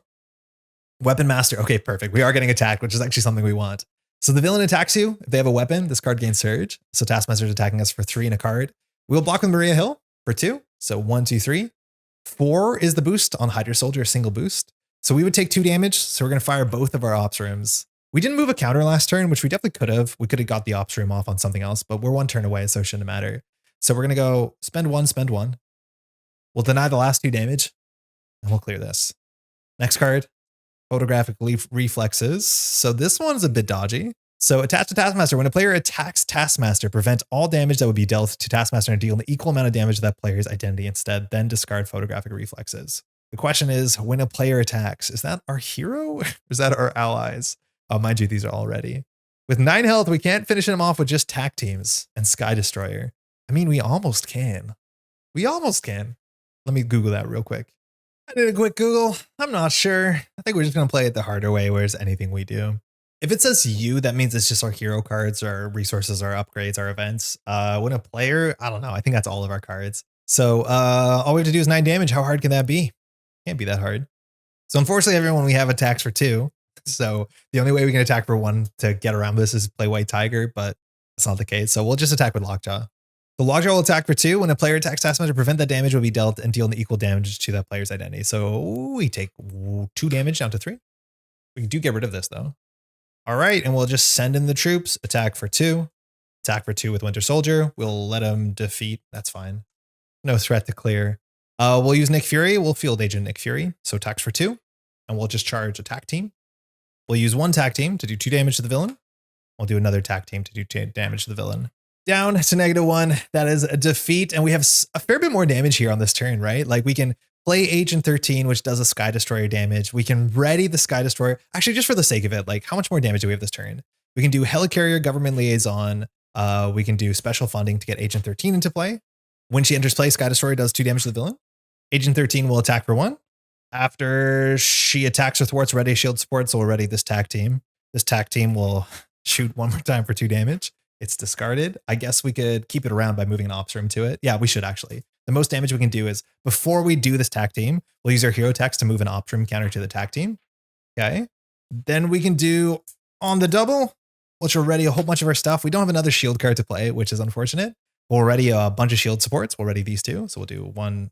S1: Weapon Master. Okay, perfect. We are getting attacked, which is actually something we want. So the villain attacks you. If they have a weapon, this card gains Surge. So Taskmaster is attacking us for 3 and a card. We'll block with Maria Hill for 2. So 1, 2, 3. 4 is the boost on Hydra Soldier, a single boost. So we would take 2 damage. So we're going to fire both of our ops rooms. We didn't move a counter last turn, which we definitely could have. We could have got the ops room off on something else, but we're 1 turn away, so it shouldn't matter. So we're going to go spend 1, spend 1. We'll deny the last 2 damage, and we'll clear this. Next card, Photographic Reflexes. So this one's a bit dodgy. So attach to Taskmaster. When a player attacks Taskmaster, prevent all damage that would be dealt to Taskmaster and deal an equal amount of damage to that player's identity instead, then discard Photographic Reflexes. The question is, when a player attacks, is that our hero or is that our allies? Oh, mind you, these are all ready. With 9 health, we can't finish him off with just tac teams and Sky Destroyer. I mean, we almost can. We almost can. Let me Google that real quick. I did a quick Google. I'm not sure. I think we're just going to play it the harder way, whereas anything we do. If it says U, that means it's just our hero cards, our resources, our upgrades, our events. When a player, I don't know. I think that's all of our cards. So all we have to do is 9 damage. How hard can that be? Can't be that hard. So unfortunately, everyone, we have attacks for 2. So the only way we can attack for 1 to get around this is play White Tiger, but that's not the case. So we'll just attack with Lockjaw. The Lockjaw will attack for 2. When a player attacks Taskmaster, prevent that damage will be dealt and deal equal damage to that player's identity. So we take 2 damage down to 3. We do get rid of this though. All right, and we'll just send in the troops, attack for 2. Attack for 2 with Winter Soldier. We'll let him defeat. That's fine. No threat to clear. We'll use Nick Fury. We'll field agent Nick Fury. So attacks for 2. And we'll just charge attack team. We'll use 1 attack team to do 2 damage to the villain. We'll do another attack team to do 2 damage to the villain. Down to -1. That is a defeat. And we have a fair bit more damage here on this turn, right? Like we can play Agent 13, which does a Sky Destroyer damage. We can ready the Sky Destroyer. Actually, just for the sake of it, like how much more damage do we have this turn? We can do Helicarrier, Government Liaison. We can do special funding to get Agent 13 into play. When she enters play, Sky Destroyer does 2 damage to the villain. Agent 13 will attack for 1. After she attacks or thwarts ready shield support, so we'll ready this tack team. This tack team will shoot 1 more time for 2 damage. It's discarded. I guess we could keep it around by moving an ops room to it. Yeah, we should actually. The most damage we can do is before we do this tack team, we'll use our hero text to move an ops room counter to the tack team. Okay. Then we can do on the double, which will ready a whole bunch of our stuff. We don't have another shield card to play, which is unfortunate. We'll ready a bunch of shield supports. We'll ready these 2. So we'll do 1.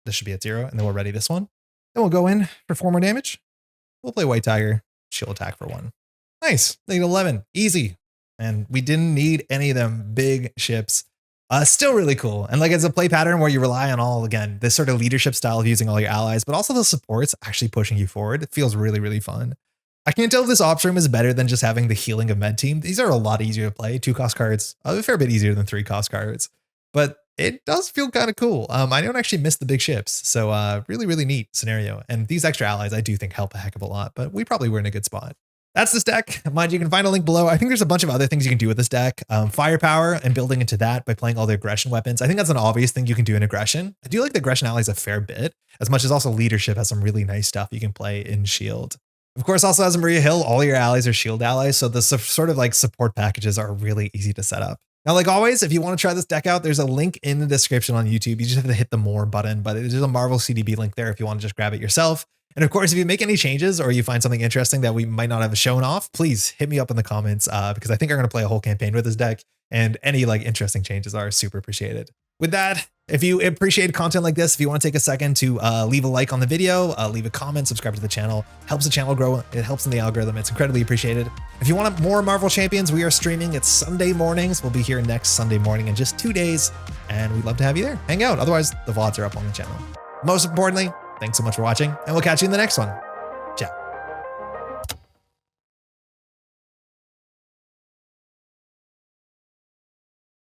S1: This should be at 0. And then we'll ready this one. Then we'll go in for 4 more damage. We'll play White Tiger. She'll attack for 1. Nice. -11. Easy. And we didn't need any of them big ships. Still really cool. And like it's a play pattern where you rely on all, again, this sort of leadership style of using all your allies, but also the supports actually pushing you forward. It feels really, really fun. I can't tell if this ops room is better than just having the healing of med team. These are a lot easier to play. 2 cost cards, a fair bit easier than 3 cost cards, but it does feel kind of cool. I don't actually miss the big ships. So really, really neat scenario. And these extra allies, I do think help a heck of a lot, but we probably were in a good spot. That's this deck. Mind you can find a link below. I think there's a bunch of other things you can do with this deck. Firepower and building into that by playing all the aggression weapons. I think that's an obvious thing you can do in aggression. I do like the aggression allies a fair bit, as much as also leadership has some really nice stuff you can play in S.H.I.E.L.D. Of course, also as Maria Hill, all your allies are S.H.I.E.L.D. allies. So the sort of like support packages are really easy to set up. Now, like always, if you want to try this deck out, there's a link in the description on YouTube. You just have to hit the more button, but there's a Marvel CDB link there if you want to just grab it yourself. And of course, if you make any changes or you find something interesting that we might not have shown off, please hit me up in the comments because I think I'm going to play a whole campaign with this deck, and any like interesting changes are super appreciated. With that, if you appreciate content like this, if you want to take a second to leave a like on the video, leave a comment, subscribe to the channel, helps the channel grow. It helps in the algorithm. It's incredibly appreciated. If you want more Marvel Champions, we are streaming. It's Sunday mornings. We'll be here next Sunday morning in just 2 days, and we'd love to have you there. Hang out. Otherwise, the VODs are up on the channel. Most importantly, thanks so much for watching, and we'll catch you in the next one.